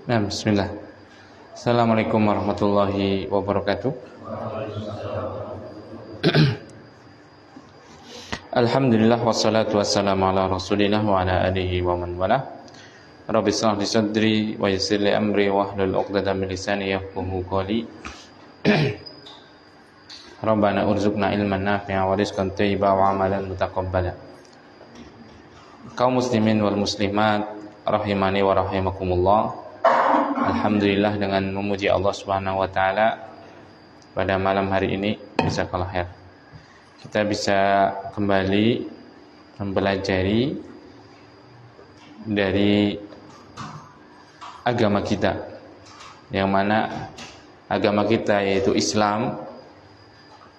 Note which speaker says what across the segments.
Speaker 1: Nah, bismillah. Assalamualaikum warahmatullahi wabarakatuh. Alhamdulillah wassalatu wassalamu ala rasulillah wa ala alihi wa man wala. Rabbi shrah li sadri wa yassir li amri wahlul 'uqdatam min lisani yafqahu qawli. Rabbana urzuqna ilman nafi'a wa rizqan thayyiban wa 'amalan mutaqabbala. Kaum muslimin wal muslimat rahimani wa rahimakumullah. Alhamdulillah, dengan memuji Allah Subhanahu wa taala pada malam hari ini jazakallahu khair, kita bisa kembali mempelajari dari agama kita, yang mana agama kita yaitu Islam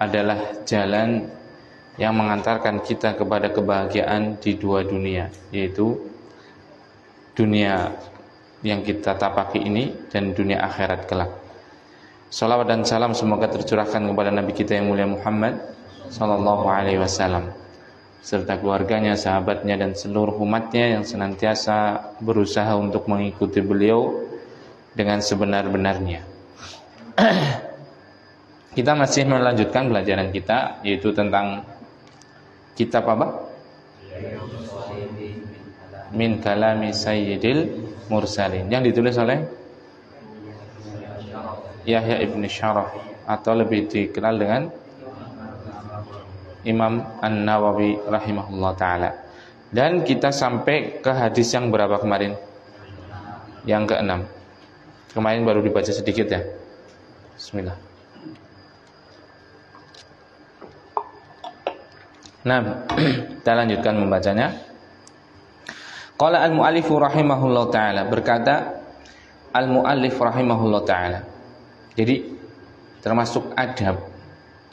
Speaker 1: adalah jalan yang mengantarkan kita kepada kebahagiaan di dua dunia, yaitu dunia yang kita tapaki ini dan dunia akhirat kelak. Salawat dan salam semoga tercurahkan kepada Nabi kita yang mulia Muhammad sallallahu alaihi wasallam serta keluarganya, sahabatnya dan seluruh umatnya yang senantiasa berusaha untuk mengikuti beliau dengan sebenar-benarnya. Kita masih melanjutkan pelajaran kita, yaitu tentang kitab apa? Min kalami Sayyidil Mursalin, yang ditulis oleh Yahya ibn Syaraf, atau lebih dikenal dengan Imam An-Nawawi rahimahullah ta'ala. Dan kita sampai ke hadis yang berapa kemarin? Yang ke-6. Kemarin baru dibaca sedikit ya. Bismillah. Nah, kita lanjutkan membacanya. Qala al-mu'allifu rahimahullah ta'ala, berkata al-mu'allif rahimahullah ta'ala. Jadi termasuk adab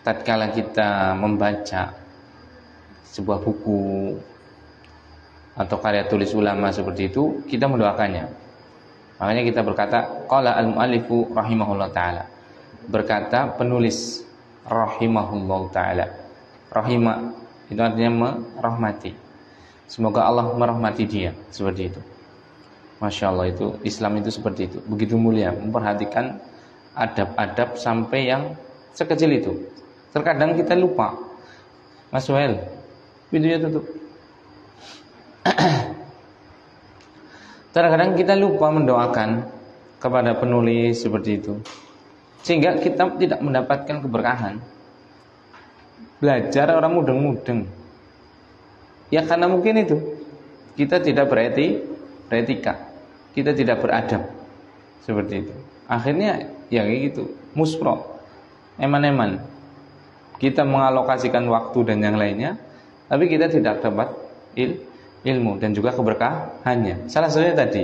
Speaker 1: tatkala kita membaca sebuah buku atau karya tulis ulama seperti itu, kita mendoakannya. Makanya kita berkata qala al-mu'allifu rahimahullah ta'ala, berkata penulis rahimahullah ta'ala. Rahimah itu artinya merahmati. Semoga Allah merahmati dia, seperti itu. Masya Allah, itu Islam itu seperti itu, begitu mulia, memperhatikan adab-adab sampai yang sekecil itu. Terkadang kita lupa. Mas Suhail, pintunya tutup. Terkadang kita lupa mendoakan kepada penulis seperti itu, sehingga kita tidak mendapatkan keberkahan. Belajar orang mudeng-mudeng, ya karena mungkin itu kita tidak beretika, kita tidak beradab seperti itu. Akhirnya ya kayak gitu, muspro, eman-eman. Kita mengalokasikan waktu dan yang lainnya, tapi kita tidak dapat ilmu dan juga keberkahannya. Salah satunya tadi,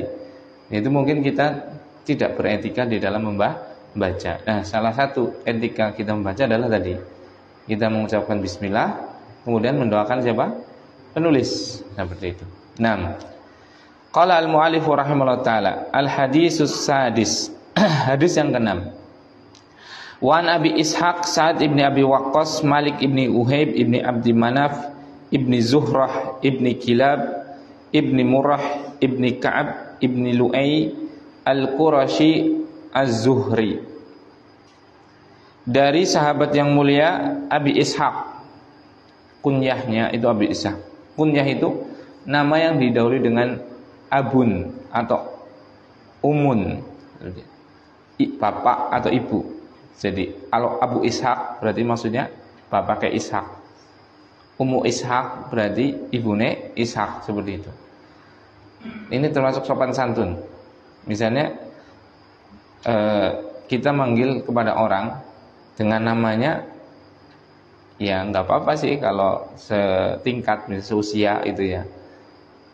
Speaker 1: yaitu mungkin kita tidak beretika di dalam membaca. Nah, salah satu etika kita membaca adalah tadi, kita mengucapkan bismillah, kemudian mendoakan siapa? Penulis, seperti itu. Nah, qala al-mu'allif rahimahullah ta'ala, al-hadisus sadis, hadis yang ke-6. Wa an Abi Ishaq Sa'ad ibni Abi Waqqas Malik ibni Uhayb ibni Abdi Manaf ibni Zuhrah ibni Kilab ibni Murrah ibni Ka'ab ibni Lu'ay al-Qurashi az-Zuhri, dari sahabat yang mulia Abi Ishaq. Kunyahnya itu Abi Ishaq. Kunyah itu nama yang didahului dengan abun atau umun, bapak atau ibu. Jadi kalau Abu Ishaq berarti maksudnya bapak kayak Ishaq. Ummu Ishaq berarti ibune Ishaq, seperti itu. Ini termasuk sopan santun. Misalnya kita manggil kepada orang dengan namanya, ya nggak apa-apa sih kalau setingkat, seusia itu ya.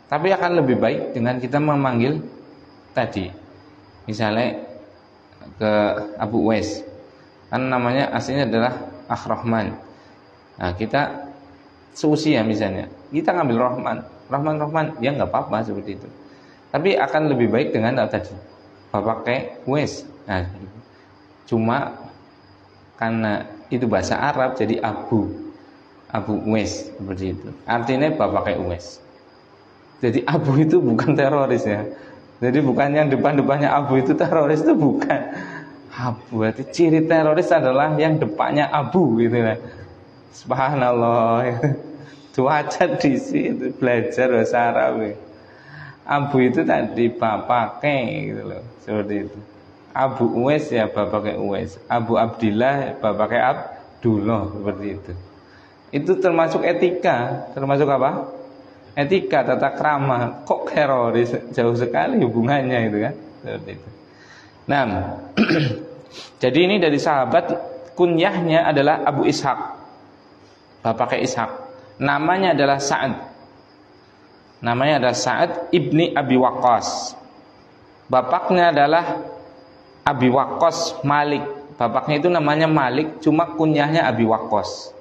Speaker 1: Tapi akan lebih baik dengan kita memanggil tadi, misalnya ke Abu Uwais, kan namanya aslinya adalah Akh-Rahman. Nah, kita seusia misalnya, kita ngambil Rahman, ya nggak apa-apa seperti itu. Tapi akan lebih baik dengan tadi, Bapak kayak Uwais. Nah, cuma karena itu bahasa Arab, jadi Abu Uwais, seperti itu. Artinya bapak kayak Uwais. Jadi Abu itu bukan teroris ya, Jadi bukan yang depan-depannya abu itu teroris, itu bukan. Abu, berarti ciri teroris adalah yang depannya abu gitu lah. Subhanallah. Cuaca di situ belajar bahasa Arab. Abu itu tadi bapaknya gitu loh, seperti itu. Abu Uwais ya bapaknya Uwais, Abu Abdillah bapaknya Abdullah, seperti itu. Itu termasuk etika, termasuk apa? Etika, tata krama. Kok teroris, jauh sekali hubungannya itu kan, seperti itu. Nah, jadi ini dari sahabat, kunyahnya adalah Abu Ishaq, bapaknya Ishaq. Namanya adalah Sa'ad. Namanya adalah Sa'ad ibni Abi Waqqas. Bapaknya adalah Abi Waqqas Malik. Bapaknya itu namanya Malik, cuma kunyahnya Abi Waqqas.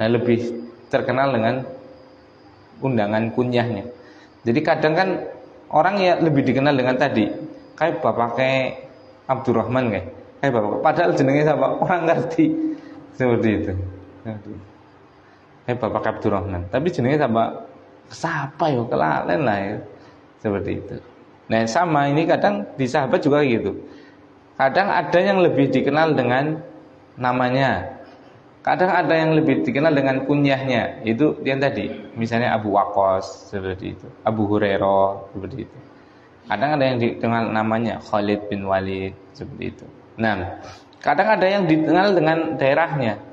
Speaker 1: Nah, lebih terkenal dengan undangan kunyahnya. Jadi kadang kan orang ya lebih dikenal dengan tadi, kayak bapaknya Abdurrahman kayak bapak. Padahal jenengnya sama orang ngerti seperti itu. Kayak bapak Abdurrahman, tapi jenengnya sama siapa ya, kelalen lah ya, seperti itu. Nah sama ini kadang di sahabat juga gitu. Kadang ada yang lebih dikenal dengan namanya, kadang ada yang lebih dikenal dengan kunyahnya. Itu yang tadi, misalnya Abu Waqqas seperti itu, Abu Hurairah seperti itu. Kadang ada yang dikenal namanya Khalid bin Walid seperti itu. Nah, kadang ada yang dikenal dengan daerahnya.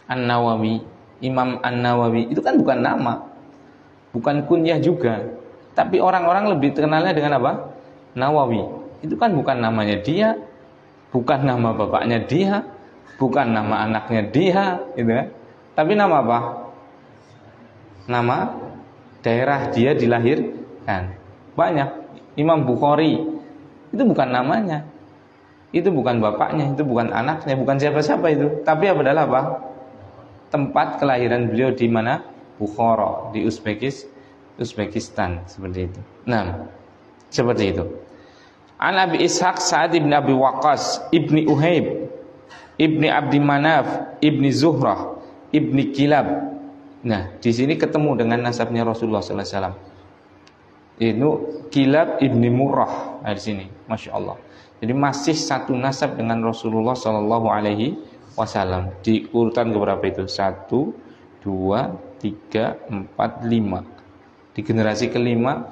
Speaker 1: An-Nawawi, Imam An-Nawawi, itu kan bukan nama, bukan kunyah juga, tapi orang-orang lebih terkenalnya dengan apa? Nawawi. Itu kan bukan namanya dia, bukan nama bapaknya dia, bukan nama anaknya dia, gitu kan? Tapi nama apa? Nama daerah dia dilahirkan. Banyak. Imam Bukhari, itu bukan namanya, itu bukan bapaknya, itu bukan anaknya, bukan siapa-siapa itu, tapi adalah apa? Tempat kelahiran beliau di mana? Bukhara, di Uzbekistan, seperti itu. Nah, seperti itu. An Abi Ishaq Sa'ad ibn Abi Waqqas ibni Uhaib ibni Abdi Manaf ibni Zuhrah ibni Kilab. Nah, di sini ketemu dengan nasabnya Rasulullah sallallahu alaihi wasallam. Itu Kilab ibni Murrah. Nah, di sini, masya Allah. Jadi masih satu nasab dengan Rasulullah sallallahu alaihi wasallam. Di urutan keberapa itu? 1, 2, 3, 4, 5. Di generasi kelima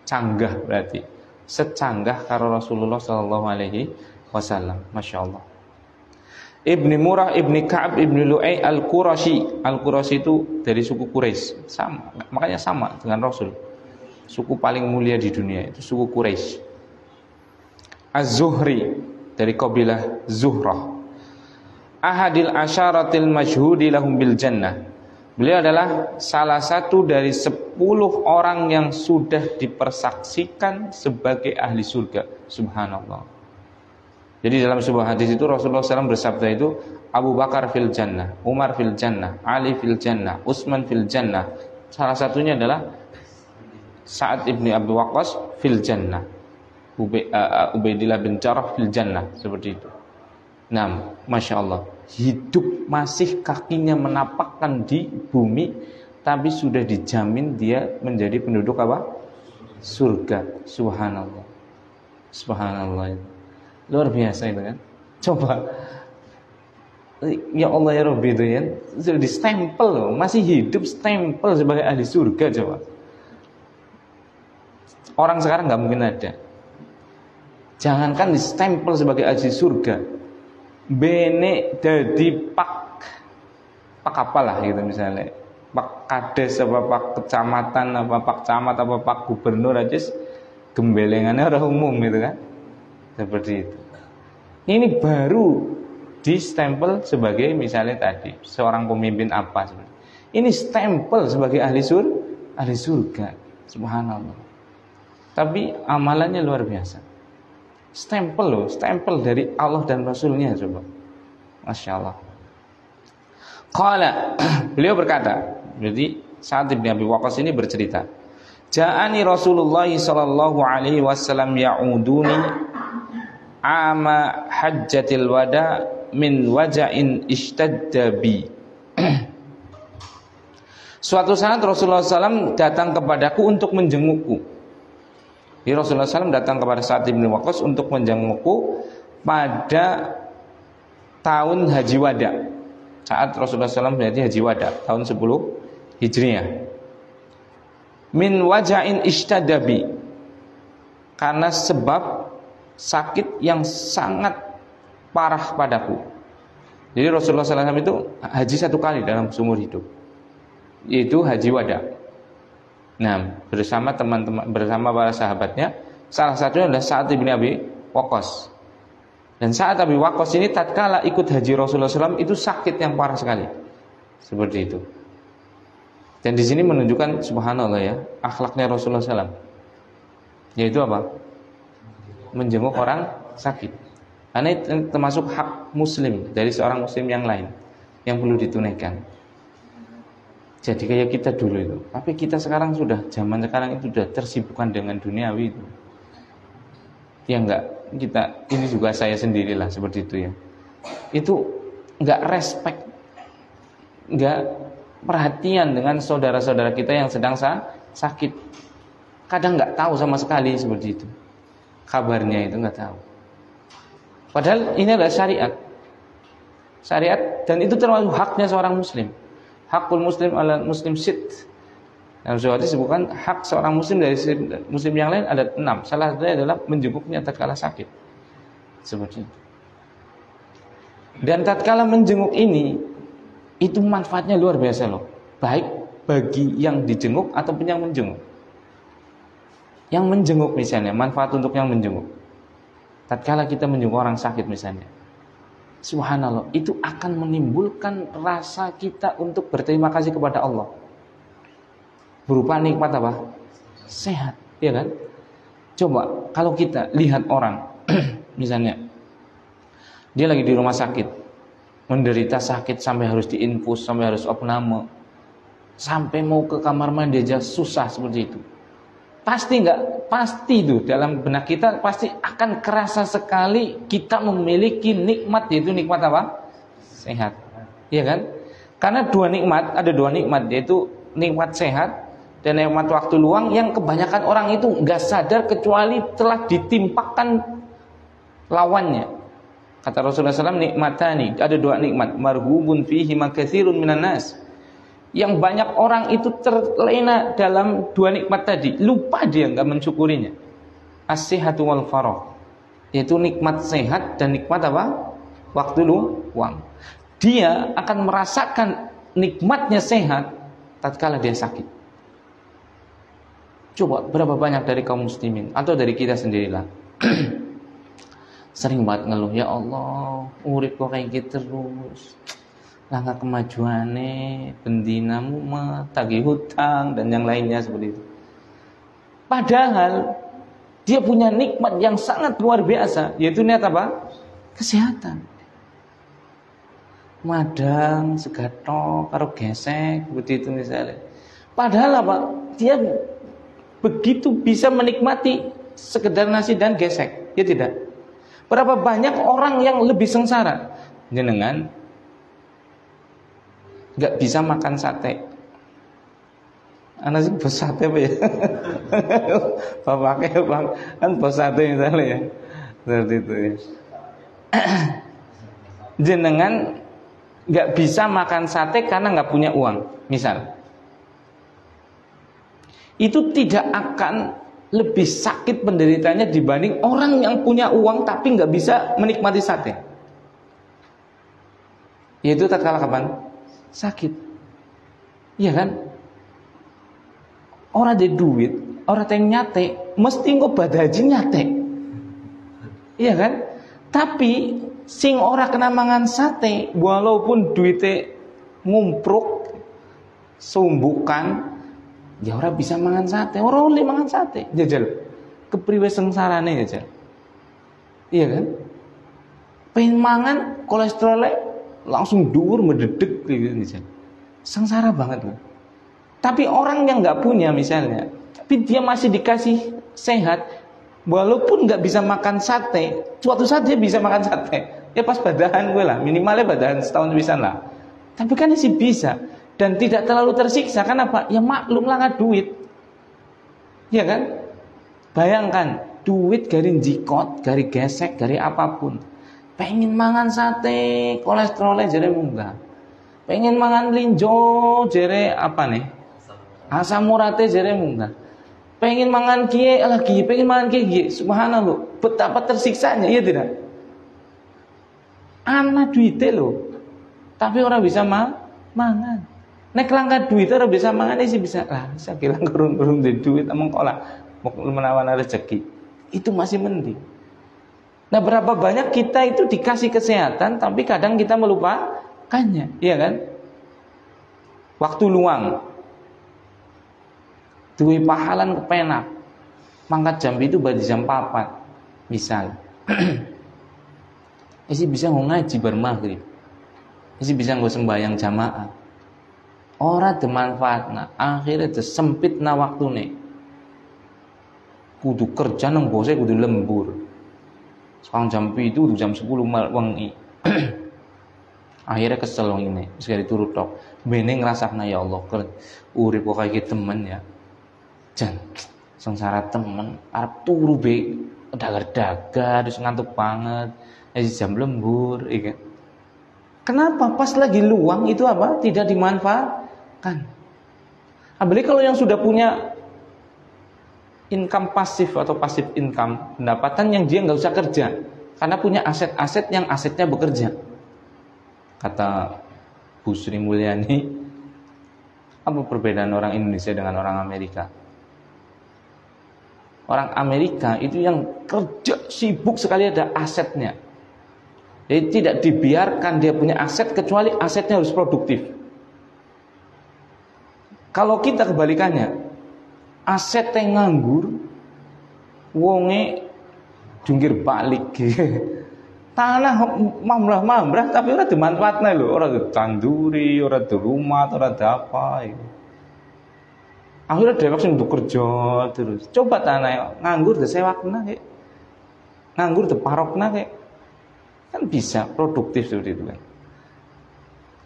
Speaker 1: canggah, berarti secanggah karo Rasulullah sallallahu alaihi wasallam. Masya Allah. Ibni Murrah ibni Ka'ab ibni Lu'ay al-Qurashi. Al-Qurashi itu dari suku Quraisy. Sama, makanya sama dengan Rasul. Suku paling mulia di dunia itu suku Quraisy. Az-Zuhri dari kabilah Zuhrah. Ahadil asyaratil masyhudi lahum bil jannah. Beliau adalah salah satu dari 10 orang yang sudah dipersaksikan sebagai ahli surga. Subhanallah. Jadi dalam sebuah hadis itu Rasulullah SAW bersabda itu, Abu Bakar fil jannah, Umar fil jannah, Ali fil jannah, Utsman fil jannah. Salah satunya adalah Sa'ad ibni Abi Waqqas fil jannah, Ubaidillah bin Jarrah fil jannah, seperti itu. Nah, masya Allah, hidup masih kakinya menapakkan di bumi, tapi sudah dijamin dia menjadi penduduk apa? Surga. Subhanallah. Subhanallah. Luar biasa itu kan. Coba, ya Allah ya Rabbi, itu ya, sudah di stempel loh, masih hidup stempel sebagai ahli surga. Coba, orang sekarang nggak mungkin ada. Jangankan di stempel sebagai ahli surga, bene dadi pak apalah gitu misalnya, pak kades apa pak kecamatan apa pak camat apa pak gubernur aja gembelengannya orang umum gitu kan, seperti itu. Ini baru di stempel sebagai misalnya tadi seorang pemimpin apa seperti. Ini stempel sebagai ahli surga. Subhanallah. Tapi amalannya luar biasa. Stempel loh, stempel dari Allah dan Rasulnya, coba. Masya Allah. Qala, beliau berkata, jadi Sa'ad bin Abi Waqqas ini bercerita, Ja'ani Rasulullah sallallahu alaihi wasallam ya'uduni ama hajjatil wada min waja'in ishtadda bi. Suatu saat Rasulullah SAW datang kepadaku untuk menjengukku. Jadi Rasulullah SAW datang kepada Sa'ad bin Waqqas untuk menjengukku pada tahun Haji Wada. Saat Rasulullah SAW berarti Haji Wada tahun 10 Hijriah. Min waja'in ishtadabi, karena sebab sakit yang sangat parah padaku. Jadi Rasulullah SAW itu haji 1 kali dalam seumur hidup, yaitu Haji Wada. Nah, bersama teman-teman, bersama para sahabatnya, salah satunya adalah Sa'ad bin Abi Waqqas. Dan Sa'ad bin Abi Waqqas ini tatkala ikut haji Rasulullah SAW itu sakit yang parah sekali, seperti itu. Dan di sini menunjukkan subhanallah ya, akhlaknya Rasulullah SAW, yaitu apa? Menjenguk orang sakit. Karena itu termasuk hak muslim dari seorang muslim yang lain yang perlu ditunaikan. Jadi kayak kita dulu itu. Tapi kita sekarang sudah, zaman sekarang itu sudah tersibukkan dengan duniawi itu. Ya enggak, kita ini juga saya sendirilah seperti itu ya. Itu enggak respect, enggak perhatian dengan saudara-saudara kita yang sedang sakit. Kadang enggak tahu sama sekali seperti itu. Kabarnya itu enggak tahu. Padahal ini adalah syariat. Syariat, dan itu termasuk haknya seorang muslim. Hakul muslim ala muslim sit. Dalam surah disebutkan hak seorang muslim dari muslim yang lain ada 6. Salah satunya adalah menjenguknya tatkala sakit. Seperti itu. Dan tatkala menjenguk ini, itu manfaatnya luar biasa loh. Baik bagi yang dijenguk ataupun yang menjenguk. Yang menjenguk misalnya, manfaat untuk yang menjenguk. Tatkala kita menjenguk orang sakit misalnya, subhanallah, itu akan menimbulkan rasa kita untuk berterima kasih kepada Allah. Berupa nikmat apa? Sehat, ya kan? Coba kalau kita lihat orang misalnya dia lagi di rumah sakit, menderita sakit sampai harus diinfus, sampai harus opname, sampai mau ke kamar mandi aja susah seperti itu. Pasti itu dalam benak kita pasti akan kerasa sekali kita memiliki nikmat, yaitu nikmat apa? Sehat. Iya kan? Karena ada dua nikmat, yaitu nikmat sehat dan nikmat waktu luang yang kebanyakan orang itu enggak sadar kecuali telah ditimpakan lawannya. Kata Rasulullah SAW, nikmatani, ada 2 nikmat, marhubun fihi makatsirun minan nas. Yang banyak orang itu terlena dalam 2 nikmat tadi, lupa dia enggak mensyukurinya. As-sihhatu wal faragh, yaitu nikmat sehat dan nikmat apa? Waktu luang. Dia akan merasakan nikmatnya sehat tatkala dia sakit. Coba berapa banyak dari kaum muslimin atau dari kita sendirilah sering banget ngeluh, ya Allah, urip kok kayak gitu terus, langkah kemajuannya, bendinamu mah tagih hutang dan yang lainnya seperti itu. Padahal dia punya nikmat yang sangat luar biasa, yaitu nikmat apa? Kesehatan. Madang, segatok, karo gesek, seperti itu misalnya. Padahal apa? Dia begitu bisa menikmati sekedar nasi dan gesek, ya tidak? Berapa banyak orang yang lebih sengsara jenengan nggak bisa makan sate. Anak sih bos sate apa ya? Bapaknya bang kan bos sate misalnya ya, seperti itu ya. Jenengan nggak bisa makan sate karena nggak punya uang, misal. Itu tidak akan lebih sakit penderitanya dibanding orang yang punya uang tapi nggak bisa menikmati sate. Yaitu tatkala kapan? Sakit. Iya kan? Orang ada duit, orang yang nyate, mesti ngobat haji nyate. Iya kan? Tapi sing ora kena mangan sate, walaupun duitnya ngumpruk, sumbukan, ya orang bisa mangan sate, orang boleh mangan sate, jajal. Kepriwe sengsarane jajal. Iya kan? Pengen mangan kolesterolnya langsung dhuwur mendedek gitu jajal. Sengsara banget loh. Tapi orang yang nggak punya misalnya, tapi dia masih dikasih sehat, walaupun nggak bisa makan sate, suatu saat dia bisa makan sate. Ya pas badahan gue lah, minimalnya badahan setahun bisa lah. Tapi kan masih bisa. Dan tidak terlalu tersiksa. Kenapa? Ya maklum lah nggak duit. Ya kan? Bayangkan, duit gari jikot, gari gesek, gari apapun. Pengen mangan sate, kolesterolnya jere munggah. Pengen mangan linjo, jere apa nih? Asam urate jere munggah. Pengen mangan kie lagi, pengen mangan kie. Subhanallah, betapa tersiksanya, iya tidak? Anak duitnya loh, tapi orang bisa mangan. Nek langka duit orang bisa mangan, sih bisa lah. Saya bilang kurung-kurung di duit, emang kolak menawan rezeki. Itu masih mending. Nah, berapa banyak kita itu dikasih kesehatan, tapi kadang kita melupakannya, iya kan? Waktu luang, duwe pahalan kepenak, mangkat jam itu badi jam 4 misal. Isi bisa ngaji bar maghrib, isi bisa nggo sembahyang jamaah. Ora demanfaatna, akhirnya sempitna waktune. Kudu kerja nang bose kudu lembur. Sekarang jam 7 kudu jam 10 wengi. Akhirnya kesel wong ini, wis gari turu tok. Bene ngrasakna ya Allah, urip kok kaya temen ya. Jan sengsara temen arep turu be dagar-dagar terus ngantuk banget. Jam lembur, iya. Kenapa? Pas lagi luang itu apa? Tidak dimanfaatkan. Apalagi kalau yang sudah punya income pasif atau pasif income, pendapatan yang dia nggak usah kerja, karena punya aset-aset yang asetnya bekerja. Kata Bu Sri Mulyani, apa perbedaan orang Indonesia dengan orang Amerika? Orang Amerika itu yang kerja sibuk sekali, ada asetnya. Jadi tidak dibiarkan dia punya aset kecuali asetnya harus produktif. Kalau kita kebalikannya, aset yang nganggur, wonge jungkir balik tanah mamrah tapi ora dimanfaatne lho, ora ditanduri, ora di rumah, ora ada apa gitu. Akhirnya dhewek sing kerja terus. Coba tanah nganggur disewakna kek. Nganggur diparokna kek. Kan bisa produktif seperti itu kan.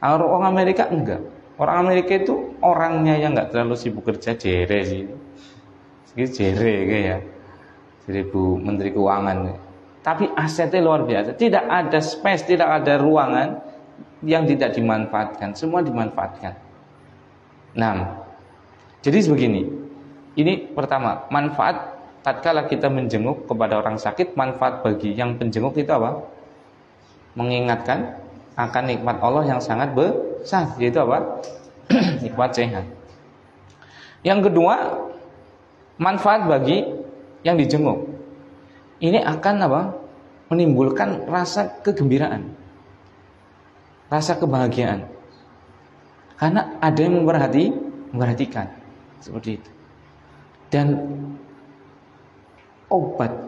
Speaker 1: Orang Amerika enggak. Orang Amerika itu orangnya yang enggak terlalu sibuk kerja, jere sih. Sedikit jere kayak ya. Jadi Bu Menteri Keuangan. Tapi asetnya luar biasa. Tidak ada space, tidak ada ruangan yang tidak dimanfaatkan. Semua dimanfaatkan. Nah, jadi begini. Ini pertama, manfaat tatkala kita menjenguk kepada orang sakit, manfaat bagi yang penjenguk itu apa? Mengingatkan akan nikmat Allah yang sangat besar, yaitu apa? Nikmat sehat. Yang kedua, manfaat bagi yang dijenguk. Ini akan apa? Menimbulkan rasa kegembiraan, rasa kebahagiaan. Karena ada yang memperhatikan seperti itu. Dan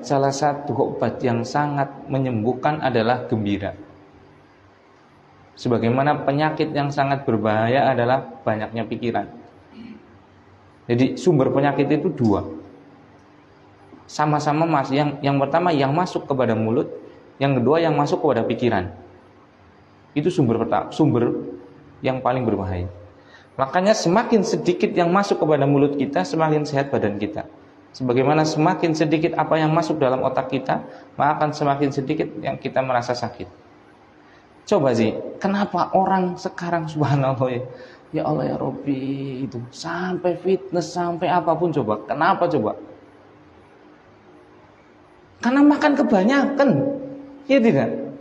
Speaker 1: salah satu obat yang sangat menyembuhkan adalah gembira. Sebagaimana penyakit yang sangat berbahaya adalah banyaknya pikiran. Jadi sumber penyakit itu dua. Sama-sama yang pertama yang masuk kepada mulut, yang kedua yang masuk kepada pikiran. Itu sumber yang paling berbahaya. Makanya semakin sedikit yang masuk kepada mulut kita, semakin sehat badan kita. Sebagaimana semakin sedikit apa yang masuk dalam otak kita, maka akan semakin sedikit yang kita merasa sakit. Coba sih, kenapa orang sekarang subhanallah ya Allah ya Rabbi itu sampai fitness, sampai apapun coba. Kenapa coba? Karena makan kebanyakan. Ya tidak?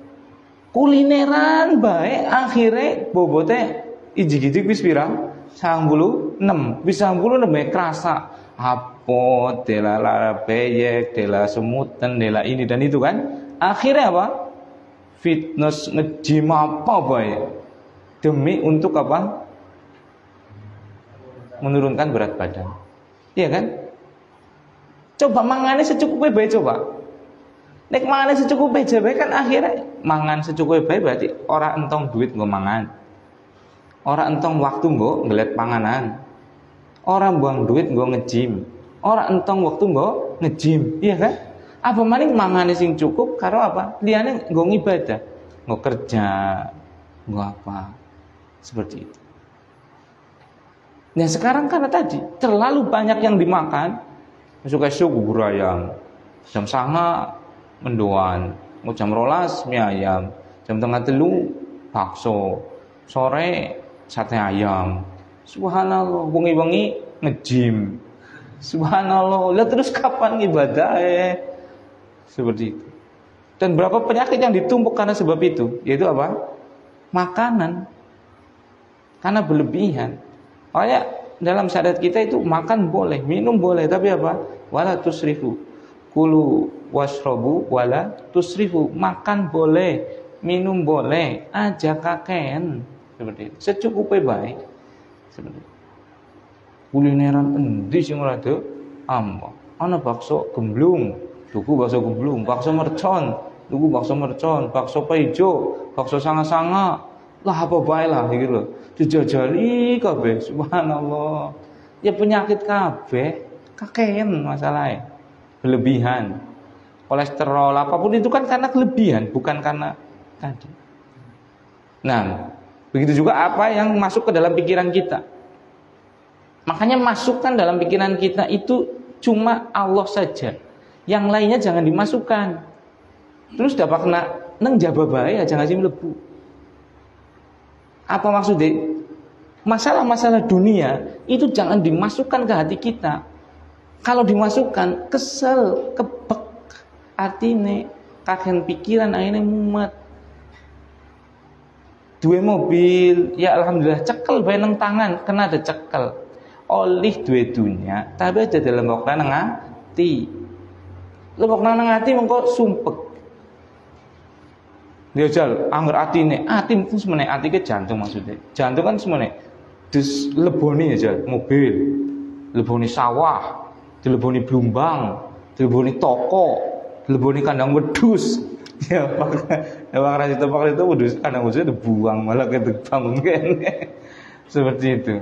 Speaker 1: Kulineran baik akhirnya bobotnya ijik-ijik wis pira? 96. Wis 96 kerasa. Apa dela beyek, dela semutan, dela ini dan itu kan. Akhirnya apa? Fitness nge-gym apa baik? Demi untuk apa? Menurunkan berat badan. Iya kan? Coba mangane secukupnya baik coba. Nek mangan secukupnya jabe kan akhirnya mangan secukupnya baik berarti orang entong duit nggo mangan. Orang entong waktu nggo ngelet panganan. Orang buang duit nggo nge-gym. Orang entong waktu nggo nge-gym, iya kan? Apa maning mangane sing cukup karo apa? Liyane nggo ngibadah, nggo kerja, nggo apa? Seperti itu. Nah, sekarang karena tadi terlalu banyak yang dimakan, Esuk-esuk bubur ayam. Jam 09.00 mendoan. Mau jam 12 mie ayam. Jam 2:30 bakso. Sore sate ayam. Subhanallah, wengi-wengi nge-gym. Subhanallah. Lah terus kapan ibadahnya? Seperti itu. Dan berapa penyakit yang ditumpuk karena sebab itu? Yaitu apa? Makanan. Karena berlebihan. Makanya dalam syariat kita itu makan boleh, minum boleh, tapi apa? Wala tusrifu. Kulu washrobu wala tusrifu. Makan boleh, minum boleh, aja kakean. Seperti itu. Secukupnya baik. Seperti itu. Kulineran endi sing ora do ambo. Ana bakso gemblung, tuku bakso gemblung, bakso mercon, tuku bakso mercon, bakso paijo, bakso sanga-sanga. Lah apa bae lah iki lho. Dijajali kabeh, subhanallah. Ya penyakit kabeh, kakean masalahnya. Berlebihan. Kolesterol apapun itu kan karena kelebihan, bukan karena tadi. Nah, begitu juga apa yang masuk ke dalam pikiran kita. Makanya masukkan dalam pikiran kita itu cuma Allah saja. Yang lainnya jangan dimasukkan. Terus dapat kena neng jaba bae aja ngasih mlebu. Apa maksudnya? Masalah-masalah dunia itu jangan dimasukkan ke hati kita. Kalau dimasukkan kesel, kebek atine, kagen pikiran akhirnya mumet. Dua mobil, ya alhamdulillah cekel bae nang tangan, kena ada cekel. Oleh dua dunia, tapi aja dalam waktu nang ati. Lembok nang ati mengko sumpek. Dia jal, angger atine, ati itu sebenarnya ati ke jantung maksudnya. Jantung kan sebenarnya dus leboni aja mobil, leboni sawah, dileboni blumbang, dileboni toko, dileboni kandang wedhus. Ya, Bang Rasid tempat itu wedhus kandang wedhus dibuang malah ke bangun kene. Seperti itu.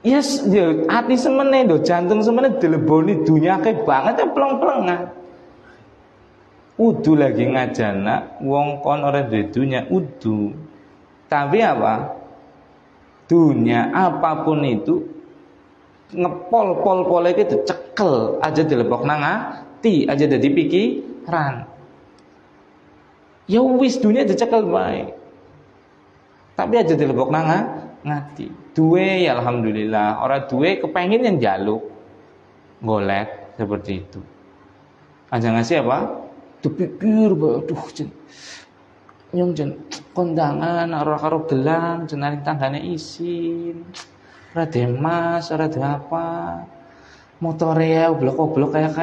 Speaker 1: Yes, ya ati semene lho, jantung semene dileboni dunyake banget ya pleng-plengan. Udu lagi ngajana wong kon ora duwe dunya udu. Tapi apa? Dunia apapun itu ngepol-pol-pole itu cekel aja dilebok nang ati, aja dadi pikiran. Ya wis dunia dicekel bae. Tapi aja dilebok nang ngati. Duwe ya alhamdulillah, ora duwe kepengin yang jaluk. Golek seperti itu. Aja ngasih apa? Dipikir bae aduh nyong jen kondangan ora karo gelang jeneng tanggane isin. Ora demas, ora apa. Motore ya blok-blok kayak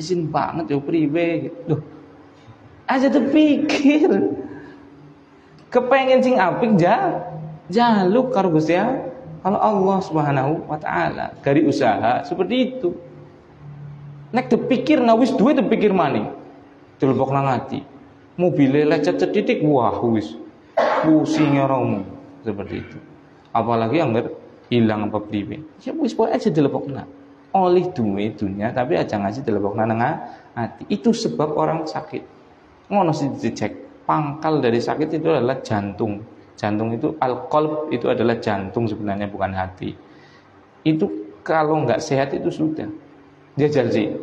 Speaker 1: isin banget ya priwe gitu. Loh. Aja terpikir. Kepengen sing apik jaluk karo Gusti kalau Allah Subhanahu wa taala dari usaha seperti itu. Nek dipikir wis duwe dipikir maning. Dilebok nang ati. Mobile lecet sedidik wah wis. Pusing orang seperti itu. Apalagi yang hilang apa priwe. Ya wis pokoke aja dilebokna. Oleh dunia tapi aja ngasih dilebokna nang ati. Itu sebab orang sakit. Ngono sih dicek. Pangkal dari sakit itu adalah jantung. Jantung itu al-qalb itu adalah jantung sebenarnya bukan hati. Itu kalau nggak sehat itu sudah. Dia jadi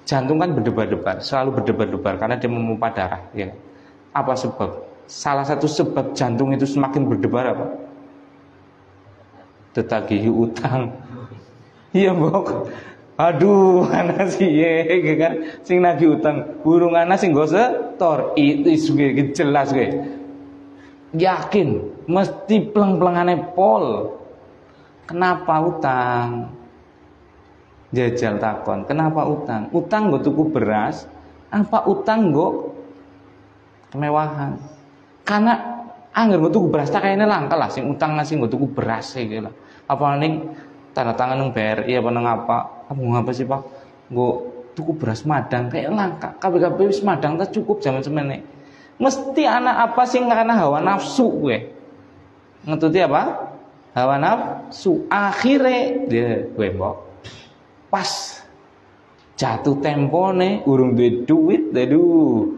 Speaker 1: jantung kan berdebar-debar, selalu berdebar-debar karena dia memompa darah. Ya. Apa sebab? Salah satu sebab jantung itu semakin berdebar apa? Tetagihi utang. Iya mbok. Aduh, ana sih ye kan sing nagih utang, burung ana sing go setor. Itu jelas ge. Yakin mesti pleng-plengane pol. Kenapa utang? Jajal takon, kenapa utang? Utang nggo tuku beras, apa utang nggo kemewahan? Karena anggar nggo tuku beras tak kayaknya langka lah sing utang ngasih nggo tuku beras iki lah. Apa ning tanda tangan nang BRI apa nang apa? Apa ngapa sih, Pak? Nggo tuku beras madang kayak langka. Kabeh-kabeh wis madang ta cukup zaman semene. Mesti anak apa sing karena hawa nafsu gue. Ngetuti apa? Hawa nafsu. Akhire dia gue mbok pas jatuh tempone urung duwe duit aduh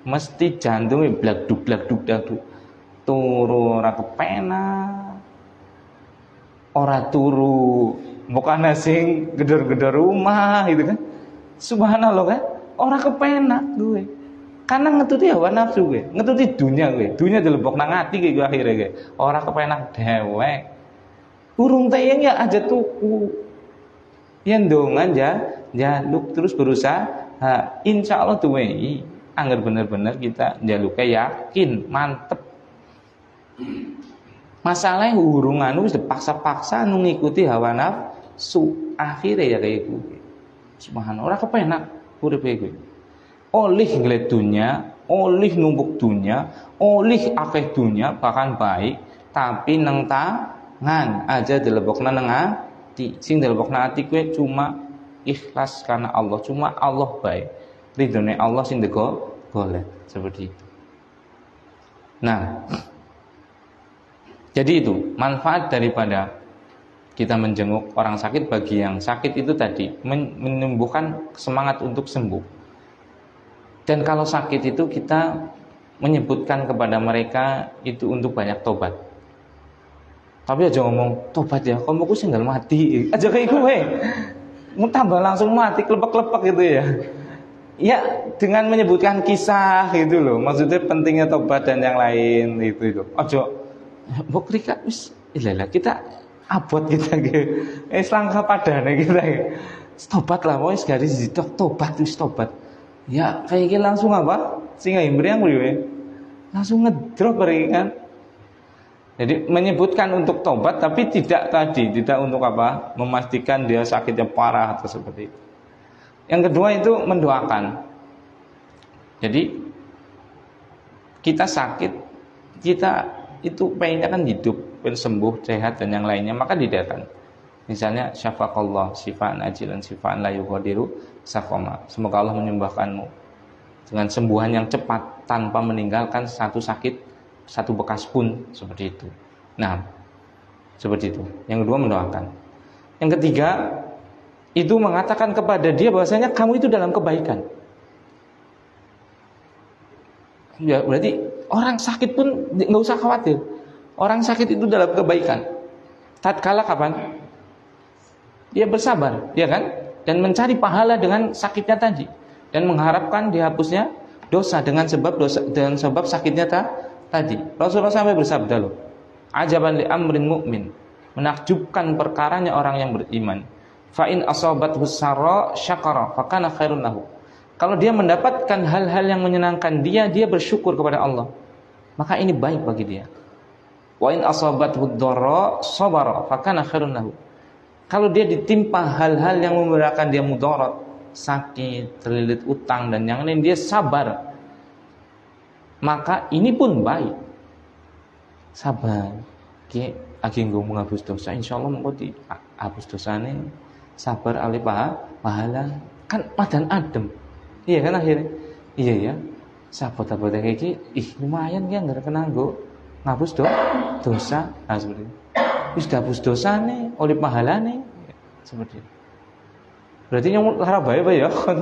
Speaker 1: mesti jantungnya blak-duk turu ora kepena ora turu Bukan sing gedor-gedor rumah gitu kan. Subhanallah kan. Orang kepenak gue. Karena ngetuti hawa nafsu gue, ngetuti dunia gue. Dunia dilebok nang ati gue akhirnya gue. Orang kepenak dewek. Urung tayang ya aja tuku. Yang dongan jaluk terus berusaha. Insya Allah tuh anggar bener-bener kita jaluknya yakin, mantep. Masalahnya hurungan wis dipaksa-paksa ngikuti hawa nafsu, akhirnya ya kayak gue. Subhanallah, ora kepenak uripe gue. Oleh ngeliat dunia, oleh numpuk dunia, oleh akeh dunia bahkan baik, tapi nang tangan aja dilebokna nang ati. Sing dilebokna ati gue cuma ikhlas karena Allah, cuma Allah baik. Ridhone Allah sing golek seperti itu. Nah, jadi itu manfaat daripada kita menjenguk orang sakit bagi yang sakit itu tadi menumbuhkan semangat untuk sembuh. Dan kalau sakit itu kita menyebutkan kepada mereka itu untuk banyak tobat. Tapi aja ngomong tobat ya, kamu ku singgal mati. Aja kayak gue. Mau tambah langsung mati kelepek-kelepek gitu ya. Ya dengan menyebutkan kisah gitu loh. Maksudnya pentingnya tobat dan yang lain itu. Aja mbok krikat wis ilah kita abot kita gitu. Langkah padane kita. Tobat lah wis garis ditok tobat wis tobat. Ya kayak gini langsung apa? Singa imbriang gue. Langsung ngedrop kan. Jadi menyebutkan untuk tobat tapi tidak untuk apa? Memastikan dia sakitnya parah atau seperti itu. Yang kedua itu mendoakan. Jadi kita sakit, kita itu pengennya kan hidup, pengen sembuh, sehat dan yang lainnya, maka didoakan. Misalnya syafaqallah sifaan ajilan sifaan la yughadiru saqama. Semoga Allah menyembuhkanmu dengan sembuhan yang cepat tanpa meninggalkan satu sakit, satu bekas pun, seperti itu. Nah, seperti itu. Yang kedua mendoakan. Yang ketiga itu mengatakan kepada dia bahwasanya kamu itu dalam kebaikan. Ya, berarti orang sakit pun nggak usah khawatir. Orang sakit itu dalam kebaikan. Tatkala kapan? Dia bersabar, ya kan? Dan mencari pahala dengan sakitnya tadi dan mengharapkan dihapusnya dosa dengan sebab sakitnya tadi. Rasulullah sampai bersabda loh, ajaban li amrin mu'min, menakjubkan perkaranya orang yang beriman. Fa in asabathu sarra syakara fa kana khairun lahu. Kalau dia mendapatkan hal-hal yang menyenangkan dia bersyukur kepada Allah, maka ini baik bagi dia. Wa in asabathu dharra sabara fa kana khairun lahu. Kalau dia ditimpa hal-hal yang memberatkan dia mudarat, sakit, terlilit utang dan yang lain, dia sabar, maka ini pun baik. Sabar ki lagi nggo menghapus dosa, insyaallah mengko dihapus dosane. Sabar alih pahala kan padan adem. Iya kan akhirnya. Iya ya. Sabar-sabar kayak iki lumayan ya enggak kena nggo ngapus dosa. Nah seperti itu. Wis dihapus dosane oleh pahalane seperti itu. Berarti yang lara bae ya kon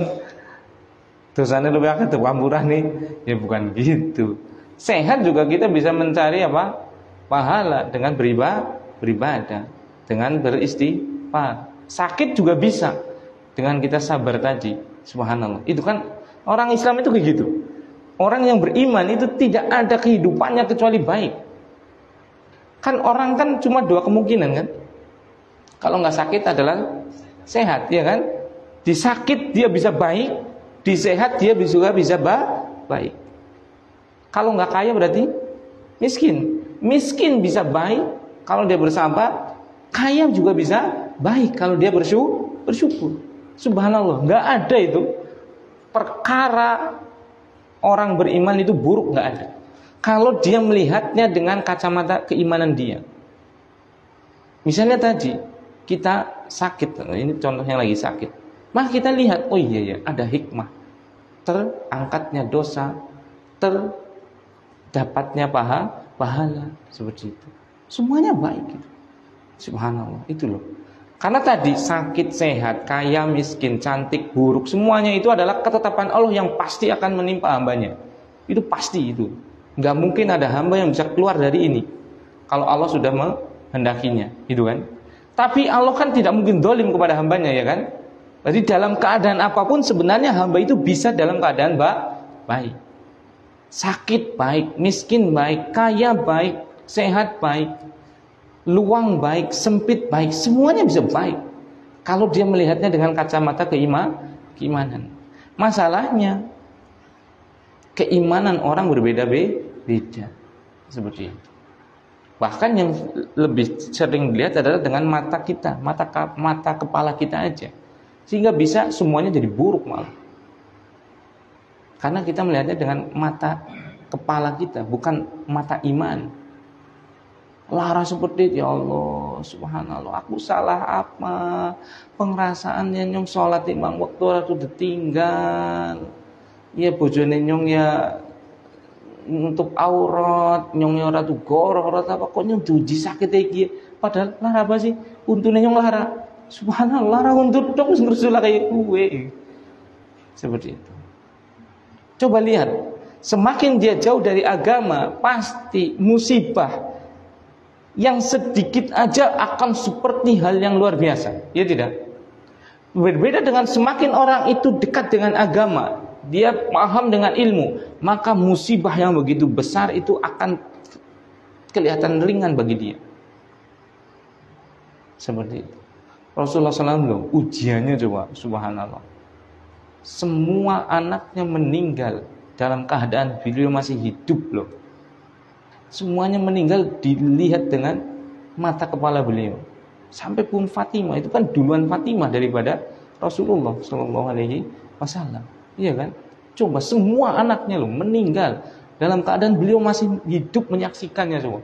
Speaker 1: dosane luwih akeh nih. Ya bukan gitu. Sehat juga kita bisa mencari apa? Pahala dengan beribadah, dengan beristighfar. Sakit juga bisa dengan kita sabar tadi. Subhanallah. Itu kan orang Islam itu kayak gitu. Orang yang beriman itu tidak ada kehidupannya kecuali baik. Kan orang kan cuma dua kemungkinan kan. Kalau nggak sakit adalah sehat, ya kan? Di sakit dia bisa baik, di sehat dia juga bisa baik. Kalau nggak kaya berarti miskin. Miskin bisa baik kalau dia bersabar, kaya juga bisa baik kalau dia bersyukur. Subhanallah, nggak ada itu perkara orang beriman itu buruk, nggak ada. Kalau dia melihatnya dengan kacamata keimanan dia. Misalnya tadi kita sakit, ini contohnya lagi sakit. Maka kita lihat, oh iya ya, ada hikmah. Terangkatnya dosa, terdapatnya pahala seperti itu. Semuanya baik gitu. Subhanallah, itu loh. Karena tadi sakit, sehat, kaya, miskin, cantik, buruk, semuanya itu adalah ketetapan Allah yang pasti akan menimpa hambanya. Itu pasti itu. Nggak mungkin ada hamba yang bisa keluar dari ini kalau Allah sudah menghendakinya, gitu kan? Tapi Allah kan tidak mungkin dolim kepada hambanya, ya kan? Jadi dalam keadaan apapun sebenarnya hamba itu bisa dalam keadaan baik. Sakit baik, miskin baik, kaya baik, sehat baik, luang baik, sempit baik, semuanya bisa baik kalau dia melihatnya dengan kacamata keimanan. Masalahnya keimanan orang berbeda-beda seperti itu. Bahkan yang lebih sering dilihat adalah dengan mata kita, mata kepala kita aja, sehingga bisa semuanya jadi buruk malah. Karena kita melihatnya dengan mata kepala kita, bukan mata iman. Lara seperti itu, ya Allah, subhanallah, aku salah apa? Pengrasaannya nyong sholat timbang waktu itu ditinggal. Ya bojone nyong ya untuk aurat, nyong ora tuh goror apa kok nyong duji sakit iki. Padahal lara apa sih? Untune nyong lara. Subhanallah, lara untuk dok wis ngrusul kayak kuwe. Seperti itu. Coba lihat, semakin dia jauh dari agama, pasti musibah yang sedikit aja akan seperti hal yang luar biasa. Ya tidak? Berbeda dengan semakin orang itu dekat dengan agama, dia paham dengan ilmu, maka musibah yang begitu besar itu akan kelihatan ringan bagi dia. Seperti itu. Rasulullah SAW ujiannya coba, subhanallah. Semua anaknya meninggal dalam keadaan beliau masih hidup loh. Semuanya meninggal dilihat dengan mata kepala beliau. Sampai pun Fatimah, itu kan duluan Fatimah daripada Rasulullah SAW. Iya kan? Coba semua anaknya loh meninggal dalam keadaan beliau masih hidup menyaksikannya coba.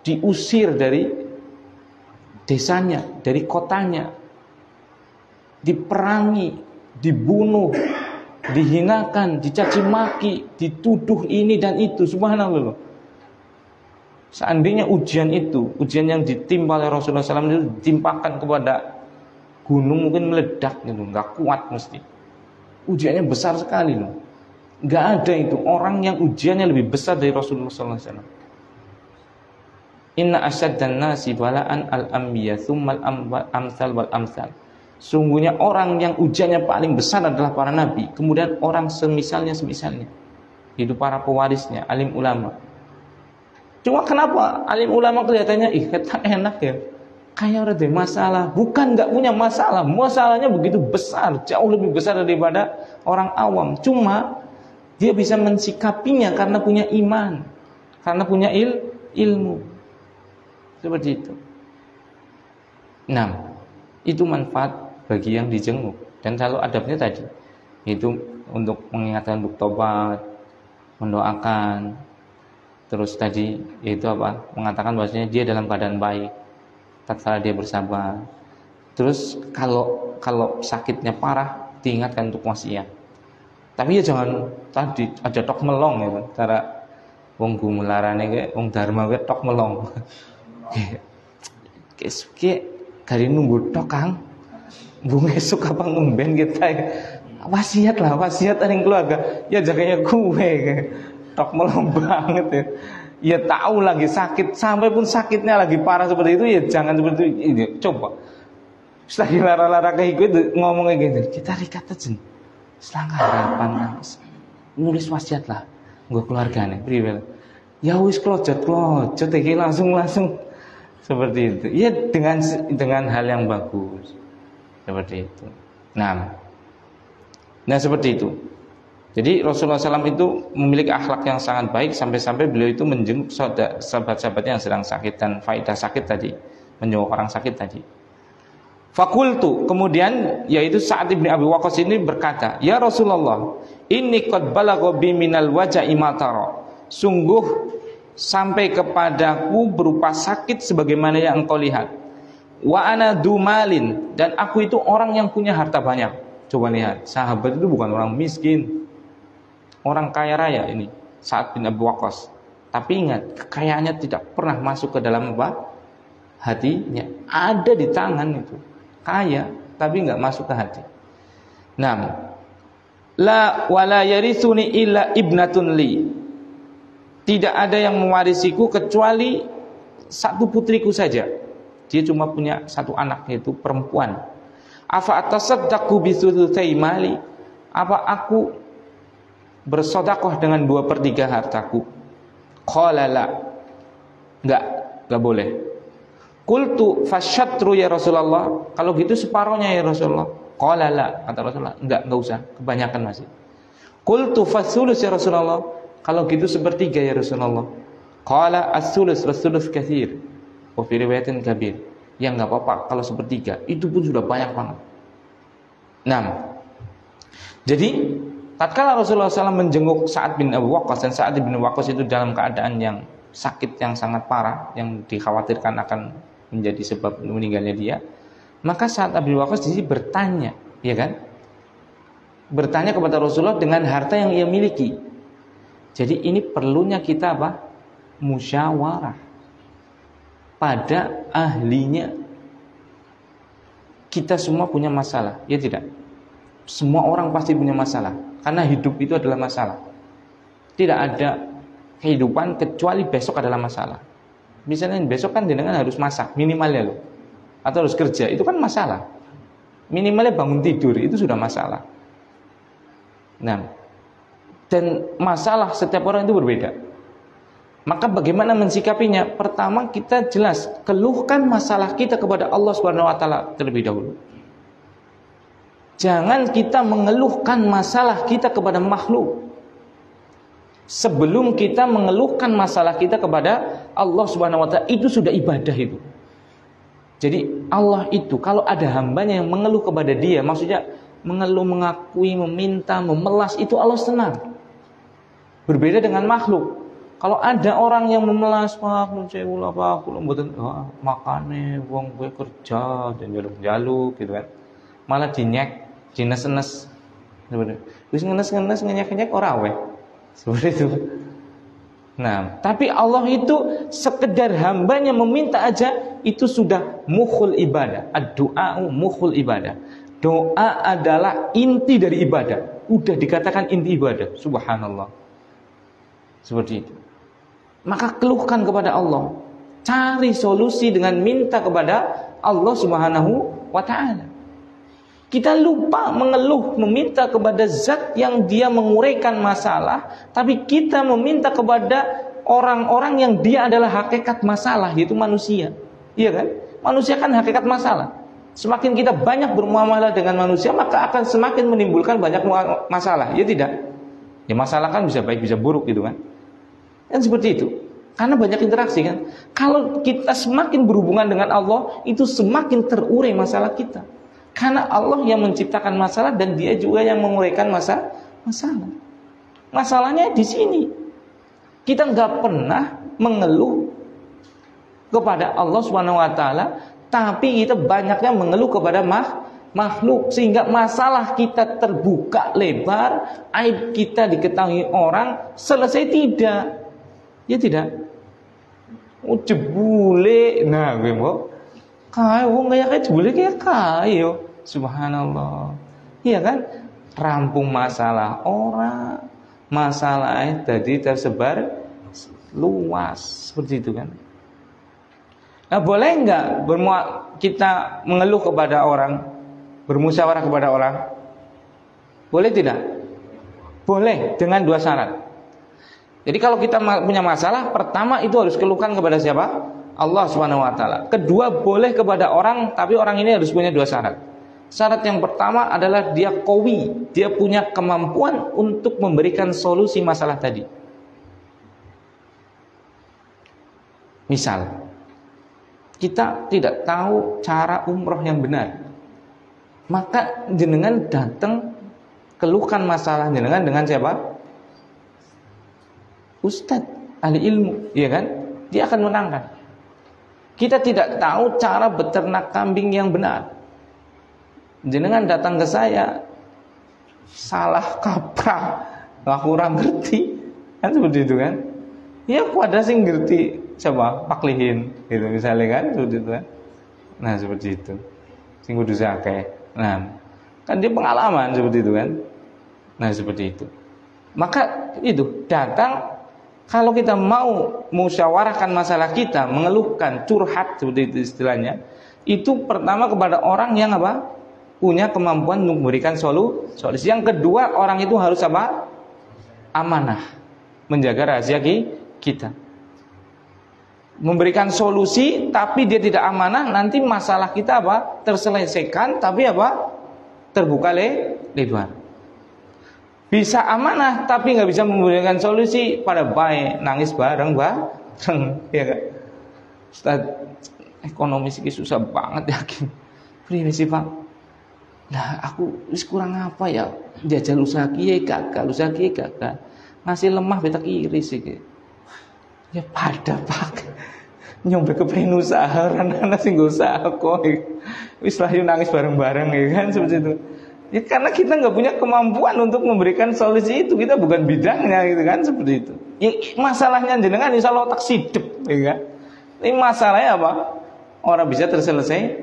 Speaker 1: Diusir dari desanya, dari kotanya, diperangi, dibunuh, dihinakan, dicaci maki, dituduh ini dan itu, subhanallah. Seandainya ujian itu, ujian yang ditimpa oleh Rasulullah SAW itu ditimpakan kepada gunung mungkin meledak gitu, nggak kuat mesti. Ujiannya besar sekali loh. Nggak ada itu orang yang ujiannya lebih besar dari Rasulullah SAW. Inna asyaddan nasi bala'an al-anbiya tsummal amsal wal amsal. Sungguhnya orang yang ujiannya paling besar adalah para nabi, kemudian orang semisalnya, itu para pewarisnya, alim ulama. Cuma kenapa alim ulama kelihatannya enak ya, kayak orang ada masalah? Bukan nggak punya masalah, masalahnya begitu besar, jauh lebih besar daripada orang awam. Cuma dia bisa mensikapinya karena punya iman, karena punya ilmu. Seperti itu. Nah, itu manfaat bagi yang dijenguk. Dan selalu adabnya tadi, itu untuk mengingatkan untuk tobat, mendoakan, terus tadi yaitu apa? Mengatakan bahwasanya dia dalam keadaan baik, tatkala dia bersabar. Terus kalau sakitnya parah, diingatkan untuk wasiat. Tapi ya jangan tadi aja tok melong ya, cara wong gumularane kayak wong dharma kayak tok melong. Kayak kali nunggu tok Kang. Bung esuk apa ngemben kita ya. Wasiat aning keluarga. Ya jaganya gue tok melong banget ya. Ya tahu lagi sakit, sampai pun sakitnya lagi parah seperti itu, ya jangan seperti itu. Coba setelah lara-lara kayak gue ngomongnya gitu, kita rikat aja selangkah harapan nulis wasiat lah gue keluarganya pribadi. Ya wis klojot iki langsung seperti itu. Ya dengan hal yang bagus. Seperti itu. Nah seperti itu. Jadi Rasulullah SAW itu memiliki akhlak yang sangat baik sampai-sampai beliau itu menjenguk sahabat-sahabatnya yang sedang sakit, dan faedah sakit tadi, menjenguk orang sakit tadi. Fakultu, kemudian yaitu Sa'ad bin Abi Waqqas ini berkata, ya Rasulullah, inni qad balagha bi minal waja'i ma tara. Sungguh sampai kepadaku berupa sakit sebagaimana yang engkau lihat. Wa ana dumalin, dan aku itu orang yang punya harta banyak. Coba lihat, sahabat itu bukan orang miskin, orang kaya raya ini, Sa'ad bin Abi Waqqas. Tapi ingat, kekayaannya tidak pernah masuk ke dalam apa? Hatinya. Ada di tangan itu, kaya, tapi nggak masuk ke hati. Nah, la wala yarithuni illa ibnatun li. Tidak ada yang mewarisiku kecuali satu putriku saja. Dia cuma punya satu anak, yaitu perempuan. Afa atasaddaqu bi thulutsai mali? Apa aku bersedekah dengan 2/3 hartaku? Qala la. Enggak boleh. Qultu fasyatru ya Rasulullah. Kalau gitu separohnya ya Rasulullah. Qala la, kata Rasulullah, enggak usah, kebanyakan masih. Qultu fasulus ya Rasulullah. Kalau gitu 1/3 ya Rasulullah. Qala as-sulus was-sulus katsir. Wa fi riwayatin kabir. Ya enggak apa-apa kalau 1/3, itu pun sudah banyak banget. Nah, jadi tatkala Rasulullah SAW menjenguk Sa'ad bin Abi Waqqas, dan Sa'ad bin Waqqas itu dalam keadaan yang sakit yang sangat parah, yang dikhawatirkan akan menjadi sebab meninggalnya dia, maka Sa'ad bin Abi Waqqas di sini bertanya, ya kan? Bertanya kepada Rasulullah dengan harta yang ia miliki. Jadi ini perlunya kita apa? Musyawarah pada ahlinya. Kita semua punya masalah, ya tidak? Semua orang pasti punya masalah, karena hidup itu adalah masalah. Tidak ada kehidupan kecuali besok adalah masalah. Misalnya besok kan jenengan harus masak minimalnya loh, atau harus kerja, itu kan masalah. Minimalnya bangun tidur itu sudah masalah. Nah, dan masalah setiap orang itu berbeda. Maka bagaimana mensikapinya? Pertama, kita jelas keluhkan masalah kita kepada Allah Subhanahu wa taala terlebih dahulu. Jangan kita mengeluhkan masalah kita kepada makhluk sebelum kita mengeluhkan masalah kita kepada Allah Subhanahu wa taala. Itu sudah ibadah itu. Jadi Allah itu kalau ada hambanya yang mengeluh kepada dia, maksudnya mengeluh, mengakui, meminta, memelas, itu Allah senang. Berbeda dengan makhluk. Kalau ada orang yang memelas, Pak, nunceulah Pak, kula mboten makane wong kowe kerja dan jaluk-jaluk gitu kan. Malah dinyek, dines-nes. Sebenarnya. Wis ngenes-ngenes ngenyek-ngenyek ora weh. Seperti itu. Nah, tapi Allah itu sekedar hambanya meminta aja, itu sudah mukhul ibadah. Ad-du'a mukhul ibadah. Doa adalah inti dari ibadah. Udah dikatakan inti ibadah. Subhanallah. Seperti itu. Maka keluhkan kepada Allah. Cari solusi dengan minta kepada Allah Subhanahu wa ta'ala. Kita lupa mengeluh, meminta kepada zat yang dia menguraikan masalah, tapi kita meminta kepada orang-orang yang dia adalah hakikat masalah, yaitu manusia. Iya kan? Manusia kan hakikat masalah. Semakin kita banyak bermuamalah dengan manusia, maka akan semakin menimbulkan banyak masalah. Ya tidak? Ya masalah kan bisa baik bisa buruk gitu kan. Kan seperti itu. Karena banyak interaksi kan. Kalau kita semakin berhubungan dengan Allah, itu semakin terurai masalah kita. Karena Allah yang menciptakan masalah dan dia juga yang menguraikan masalah. Masalahnya di sini. Kita nggak pernah mengeluh kepada Allah Subhanahu wa taala, tapi kita banyaknya mengeluh kepada makhluk, sehingga masalah kita terbuka lebar, aib kita diketahui orang, selesai tidak. Ya tidak. Jebule, nah gue mau kae wong kaya jebule kaya kae yo. Subhanallah. Iya kan? Rampung masalah orang, masalahnya tadi tersebar luas seperti itu kan. Nah, boleh enggak kita mengeluh kepada orang, bermusyawarah kepada orang? Boleh tidak? Boleh dengan 2 syarat. Jadi kalau kita punya masalah, pertama itu harus keluhkan kepada siapa? Allah Subhanahu wa taala. Kedua, boleh kepada orang, tapi orang ini harus punya 2 syarat. Syarat yang pertama adalah dia qawi, dia punya kemampuan untuk memberikan solusi masalah tadi. Misal, kita tidak tahu cara umroh yang benar, maka jenengan datang keluhkan masalah jenengan dengan siapa? Ustadz, ahli ilmu, ya kan? Dia akan menerangkan. Kita tidak tahu cara beternak kambing yang benar. Jenengan datang ke saya, salah kaprah, nggak kurang ngerti, kan seperti itu kan? Ya, aku ada sih ngerti, coba paklihin, gitu misalnya kan, seperti itu kan? Nah seperti itu, sing kudu zakeh. Nah, kan dia pengalaman seperti itu kan? Nah seperti itu. Maka itu datang Kalau kita mau musyawarahkan masalah kita, mengeluhkan, curhat seperti itu istilahnya, itu pertama kepada orang yang apa? Punya kemampuan untuk memberikan solusi. Yang kedua, orang itu harus apa? Amanah, menjaga rahasia kita. Memberikan solusi tapi dia tidak amanah, nanti masalah kita apa? Terselesaikan tapi apa? Terbuka lebar. Bisa amanah tapi nggak bisa memberikan solusi, pada baik nangis bareng ya kan? Ustaz, ekonomi sih susah banget yakin. Priwe sih Pak? Nah aku wis kurang apa ya? Jajal usaha kiye gak, ngasih lemah betak iris iki. Ya pada Pak. Nyombe kepengen usaha, rana sing usaha kok. Wis lah nangis bareng-bareng ya kan seperti itu. Ya, karena kita nggak punya kemampuan untuk memberikan solusi itu, kita bukan bidangnya gitu kan seperti itu. Ya, masalahnya jenengan insya Allah tak sidep, ya kan? Ini masalahnya apa? Orang bisa terselesai.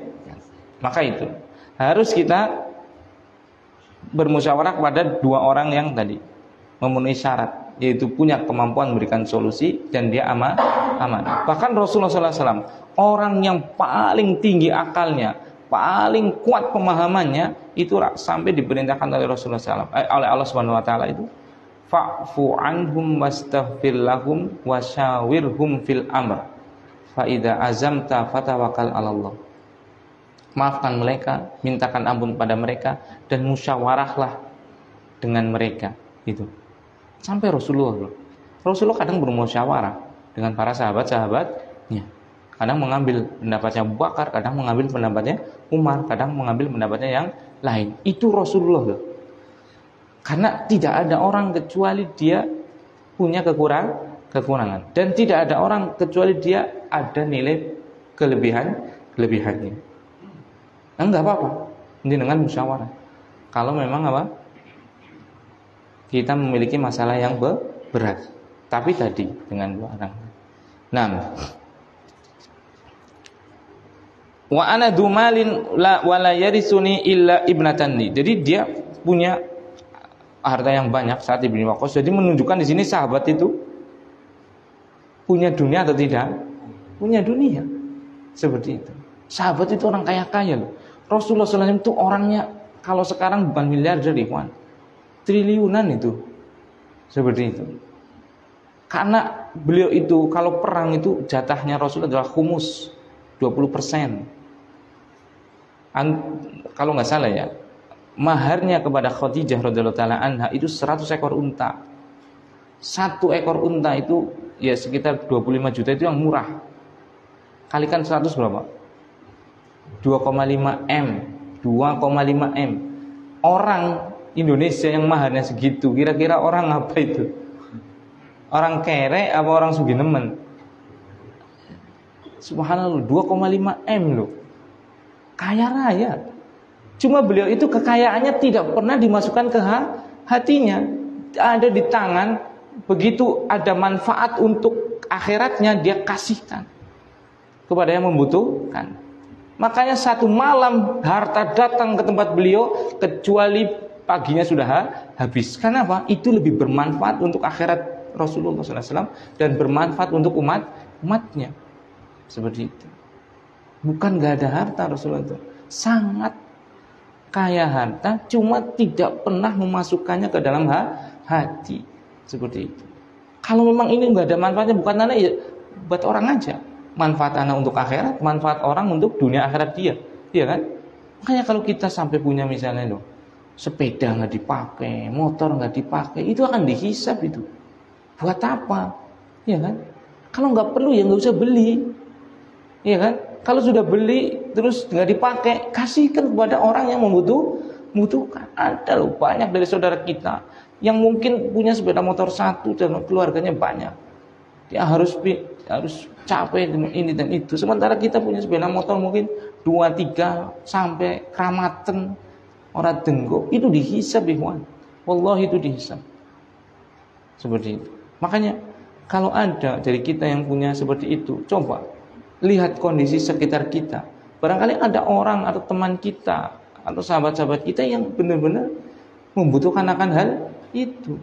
Speaker 1: Maka itu harus kita bermusyawarah kepada dua orang yang tadi memenuhi syarat, yaitu punya kemampuan memberikan solusi dan dia aman. Bahkan Rasulullah SAW, orang yang paling tinggi akalnya, paling kuat pemahamannya, itu sampai diperintahkan oleh Rasulullah SAW, oleh Allah Subhanahu Wa Taala itu, fa'fu anhum wastaghfir lahum wasyawirhum fil amr, fa idza azamta fatawakkal 'ala Allah. Maafkan mereka, mintakan ampun pada mereka, dan musyawarahlah dengan mereka. Itu sampai Rasulullah kadang bermusyawarah dengan para sahabat-sahabatnya. Kadang mengambil pendapatnya Abu Bakar, kadang mengambil pendapatnya Umar, kadang mengambil pendapatnya yang lain. Itu Rasulullah loh. Karena tidak ada orang kecuali dia punya kekurangan, dan tidak ada orang kecuali dia ada nilai kelebihannya. Enggak apa-apa, ini dengan musyawarah. Kalau memang apa? Kita memiliki masalah yang berat. Tapi tadi dengan dua orang. Nah, wa ana dumalin la wala yarisuni illa ibnatanni. Jadi dia punya harta yang banyak saat Ibnu Waqqas. Jadi menunjukkan di sini sahabat itu punya dunia atau tidak? Punya dunia. Seperti itu. Sahabat itu orang kaya-kaya loh. Rasulullah SAW itu orangnya kalau sekarang bukan miliarder, ikhwan, triliunan itu. Seperti itu. Karena beliau itu kalau perang itu jatahnya Rasul adalah khumus 20%. Kalau nggak salah ya, maharnya kepada Khadijah radhiyallahu taala anha itu 100 ekor unta. 1 ekor unta itu ya sekitar 25 juta, itu yang murah. Kalikan 100 berapa? 2,5 M. Orang Indonesia yang maharnya segitu, kira-kira orang apa itu? Orang kere apa orang suginemen? Subhanallah, 2,5 M loh. Kaya raya. Cuma beliau itu kekayaannya tidak pernah dimasukkan ke hatinya. Ada di tangan, begitu ada manfaat untuk akhiratnya dia kasihkan kepada yang membutuhkan. Makanya satu malam harta datang ke tempat beliau, kecuali paginya sudah habis. Kenapa? Itu lebih bermanfaat untuk akhirat Rasulullah SAW dan bermanfaat untuk umatnya. Seperti itu. Bukan gak ada harta Rasulullah itu, sangat kaya harta, cuma tidak pernah memasukkannya ke dalam hati. Seperti itu. Kalau memang ini gak ada manfaatnya, bukan anak ya buat orang aja. Manfaat anak untuk akhirat, manfaat orang untuk dunia akhirat dia, iya kan? Makanya kalau kita sampai punya misalnya loh, sepeda nggak dipakai, motor nggak dipakai, itu akan dihisab itu. Buat apa? Iya kan? Kalau nggak perlu ya nggak usah beli, iya kan? Kalau sudah beli terus nggak dipakai, kasihkan kepada orang yang membutuhkan. Ada loh banyak dari saudara kita yang mungkin punya sepeda motor 1 dan keluarganya banyak. Dia harus capek dengan ini dan itu. Sementara kita punya sepeda motor mungkin 2-3 sampai kramatan orang denggo. Itu dihisab ikhwan. Wallahi itu dihisab. Seperti itu. Makanya kalau ada dari kita yang punya seperti itu, coba lihat kondisi sekitar kita. Barangkali ada orang atau teman kita atau sahabat-sahabat kita yang benar-benar membutuhkan akan hal itu.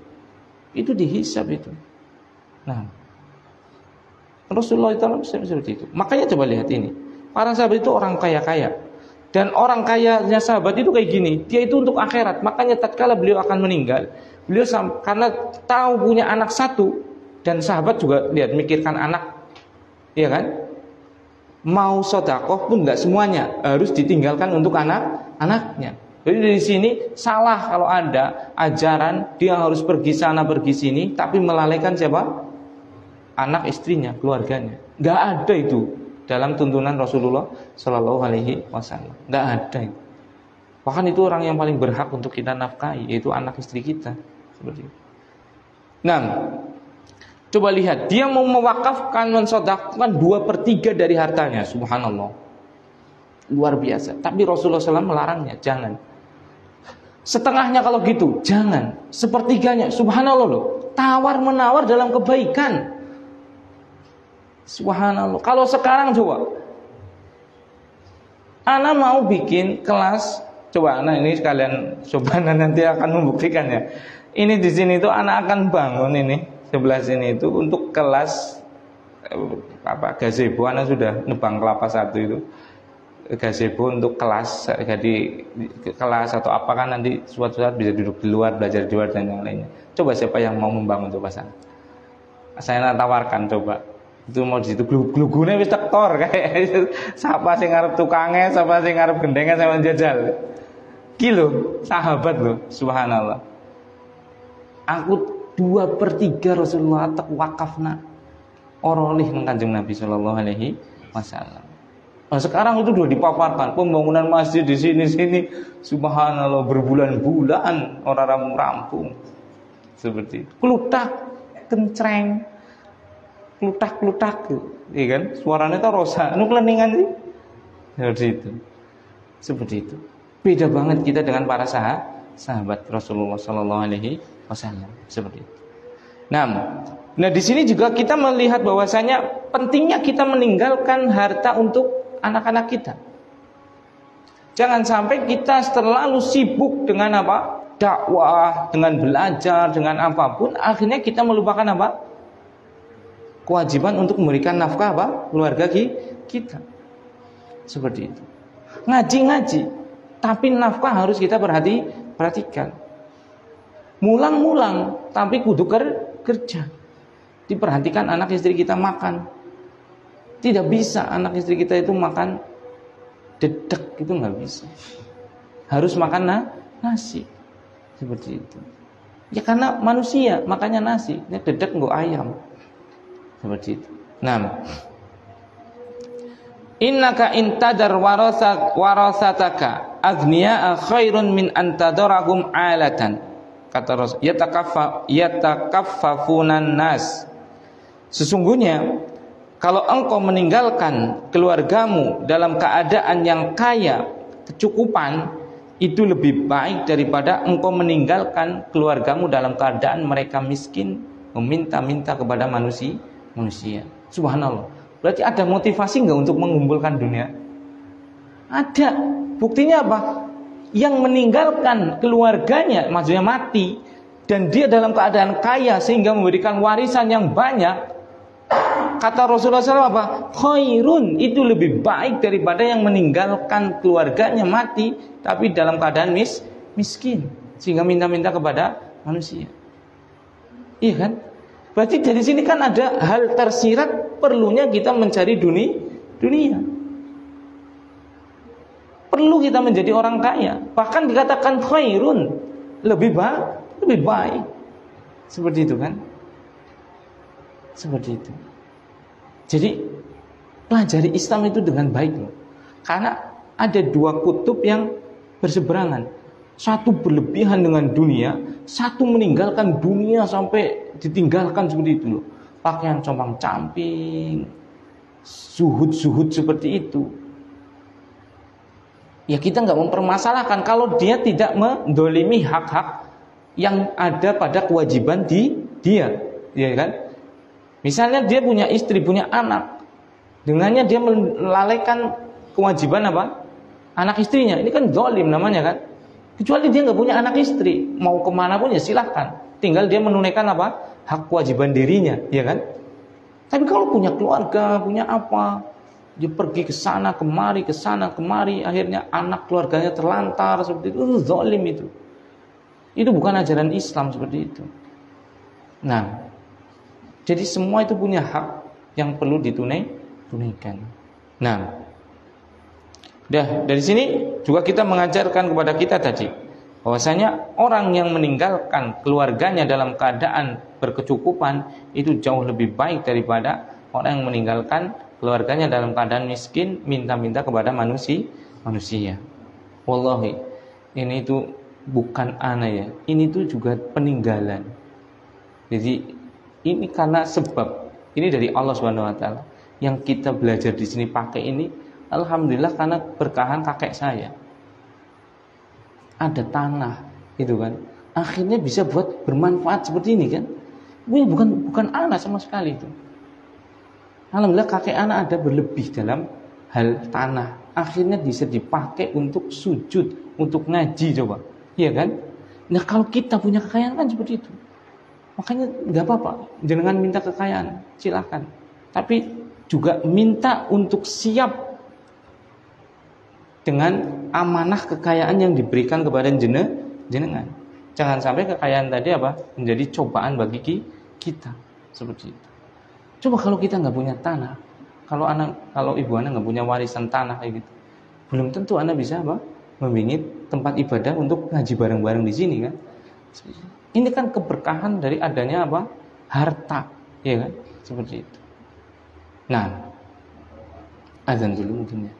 Speaker 1: Itu dihisab itu. Nah, Rasulullah itu seperti itu. Makanya coba lihat ini. Para sahabat itu orang kaya-kaya. Dan orang kayanya sahabat itu kayak gini. Dia itu untuk akhirat. Makanya tatkala beliau akan meninggal, beliau karena tahu punya anak satu, dan sahabat juga lihat mikirkan anak, ya kan? Mau sedekah pun nggak semuanya harus ditinggalkan untuk anak-anaknya. Jadi dari sini salah kalau ada ajaran dia harus pergi sana pergi sini, tapi melalaikan siapa? Anak istrinya, keluarganya. Nggak ada itu dalam tuntunan Rasulullah Shallallahu Alaihi Wasallam. Nggak ada itu. Bahkan itu orang yang paling berhak untuk kita nafkahi, yaitu anak istri kita. Seperti itu. Nah, coba lihat, dia mau mewakafkan, mensedekahkan 2/3 dari hartanya. Subhanallah, luar biasa. Tapi Rasulullah SAW melarangnya, jangan. Setengahnya kalau gitu, jangan. Sepertiganya, subhanallah loh. Tawar menawar dalam kebaikan. Subhanallah. Kalau sekarang coba, ana mau bikin kelas, coba ana ini sekalian, coba nanti akan membuktikannya. Ini di sini tuh ana akan bangun ini sebelah sini itu untuk kelas gazebo. Ana sudah nebang kelapa satu itu gazebo untuk kelas, jadi kelas atau apa kan nanti suatu saat bisa duduk di luar, belajar di luar dan yang lainnya. Coba siapa yang mau membangun, coba saya tawarkan, coba. Itu mau di situ glugune wis tektor kayak siapa sing ngarep tukange, siapa sing ngarep gendenge sama jajal. Ki lho, sahabat lho, subhanallah. Aku 2/3 Rasulullah tak wakafna orolih nang Kanjeng Nabi sallallahu alaihi wasallam. Nah, sekarang itu sudah dipaparkan pembangunan masjid di sini, subhanallah, berbulan-bulan orang rampung. Seperti itu. Klutak, kencreng. Klutak, iya kan? Suaranya tuh rosa, kleningan sih. Seperti itu. Beda banget kita dengan para sahabat Rasulullah Sallallahu Alaihi Wasallam. Seperti itu. Nah di sini juga kita melihat bahwasanya pentingnya kita meninggalkan harta untuk anak-anak kita. Jangan sampai kita terlalu sibuk dengan apa? Dakwah, dengan belajar, dengan apapun, akhirnya kita melupakan apa? Kewajiban untuk memberikan nafkah apa? Keluarga kita. Seperti itu. Ngaji, tapi nafkah harus kita perhatikan. Mulang, tapi kudu kerja. Diperhatikan anak istri kita makan. Tidak bisa anak istri kita itu makan dedek, itu nggak bisa. Harus makan nasi. Seperti itu. Ya karena manusia makanya nasi. Ini dedek nggak ayam. Seperti itu. Nah, innaka intadar warasataka aghniya khairun min antadarahum alatan. Kata Rasul, yatakaffafunan nas. Sesungguhnya kalau engkau meninggalkan keluargamu dalam keadaan yang kaya, kecukupan, itu lebih baik daripada engkau meninggalkan keluargamu dalam keadaan mereka miskin, meminta-minta kepada manusia. Subhanallah. Berarti ada motivasi enggak untuk mengumpulkan dunia? Ada. Buktinya apa? Yang meninggalkan keluarganya, maksudnya mati, dan dia dalam keadaan kaya sehingga memberikan warisan yang banyak. Kata Rasulullah SAW apa? Khairun, itu lebih baik daripada yang meninggalkan keluarganya mati tapi dalam keadaan miskin sehingga minta-minta kepada manusia. Iya kan? Berarti dari sini kan ada hal tersirat perlunya kita mencari dunia. Perlu kita menjadi orang kaya. Bahkan dikatakan khairun, lebih baik. Seperti itu kan? Seperti itu. Jadi pelajari Islam itu dengan baik loh. Karena ada dua kutub yang berseberangan. Satu berlebihan dengan dunia, satu meninggalkan dunia sampai ditinggalkan seperti itu loh. Pakaian compang-camping, zuhud seperti itu. Ya kita nggak mempermasalahkan kalau dia tidak mendolimi hak-hak yang ada pada kewajiban dia, ya kan? Misalnya dia punya istri, punya anak, dengannya dia melalaikan kewajiban apa? Anak istrinya, ini kan zalim namanya kan? Kecuali dia nggak punya anak istri, mau kemana pun ya silahkan. Tinggal dia menunaikan apa? hak kewajiban dirinya, ya kan? Tapi kalau punya keluarga, punya apa, dia pergi ke sana kemari, akhirnya anak keluarganya terlantar seperti itu zalim itu. Itu bukan ajaran Islam seperti itu. Nah, jadi semua itu punya hak yang perlu ditunaikan. Nah, dari sini juga kita mengajarkan kepada kita tadi bahwasanya orang yang meninggalkan keluarganya dalam keadaan berkecukupan itu jauh lebih baik daripada orang yang meninggalkan keluarganya dalam keadaan miskin, minta-minta kepada manusia. Wallahi, ini itu bukan ana ya, ini tuh juga peninggalan. Jadi ini karena sebab ini dari Allah Subhanahu wa taala. Yang kita belajar di sini pakai ini, alhamdulillah karena berkahan kakek saya. Ada tanah, gitu kan. Akhirnya bisa buat bermanfaat seperti ini kan. Ini bukan anak sama sekali itu. Alhamdulillah kakek anak ada berlebih dalam hal tanah. Akhirnya bisa dipakai untuk sujud, untuk ngaji coba. Iya kan? Nah kalau kita punya kekayaan kan seperti itu. Makanya nggak apa-apa, jangan minta kekayaan, silakan. Tapi juga minta untuk siap dengan amanah kekayaan yang diberikan kepada jenengan. Jangan sampai kekayaan tadi menjadi cobaan bagi kita seperti itu. Coba kalau kita nggak punya tanah, kalau ibu anak nggak punya warisan tanah kayak gitu, belum tentu anak bisa membingit tempat ibadah untuk ngaji bareng-bareng di sini kan. Ini kan keberkahan dari adanya harta, ya kan, seperti itu. Nah, azan dulu mungkin ya.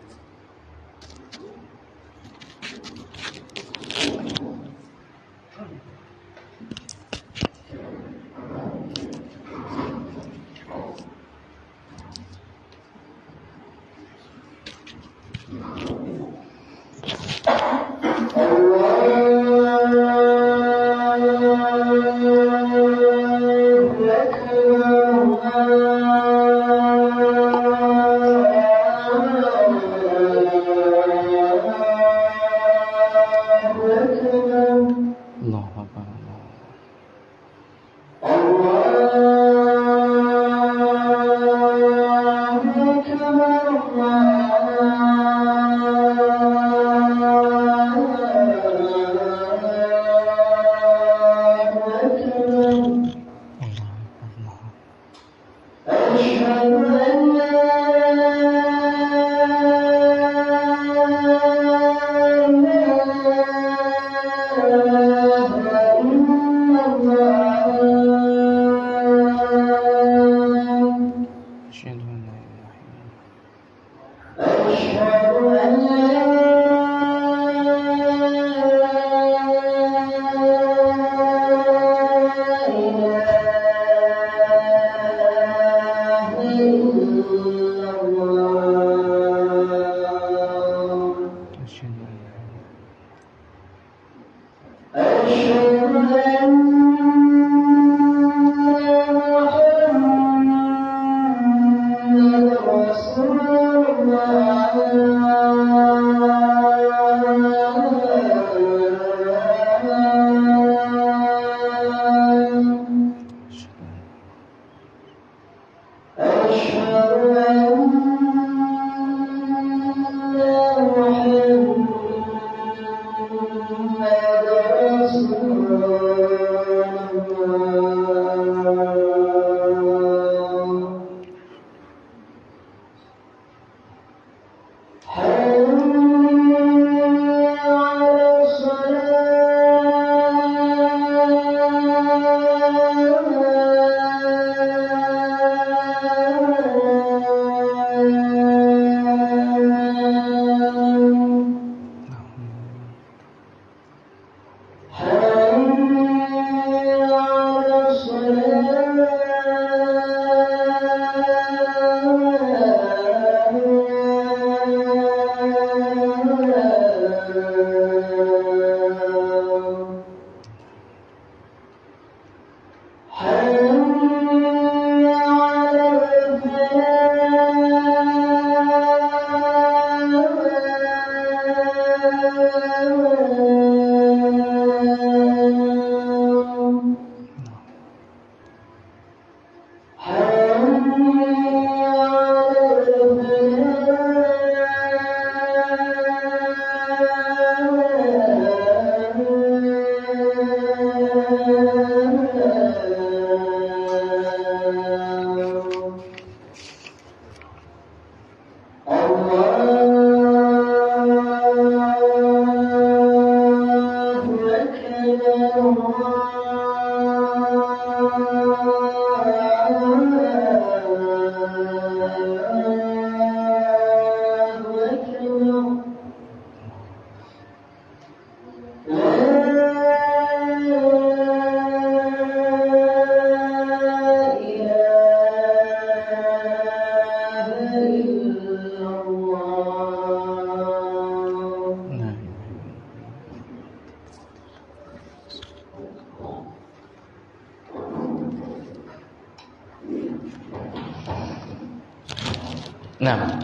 Speaker 1: Nah,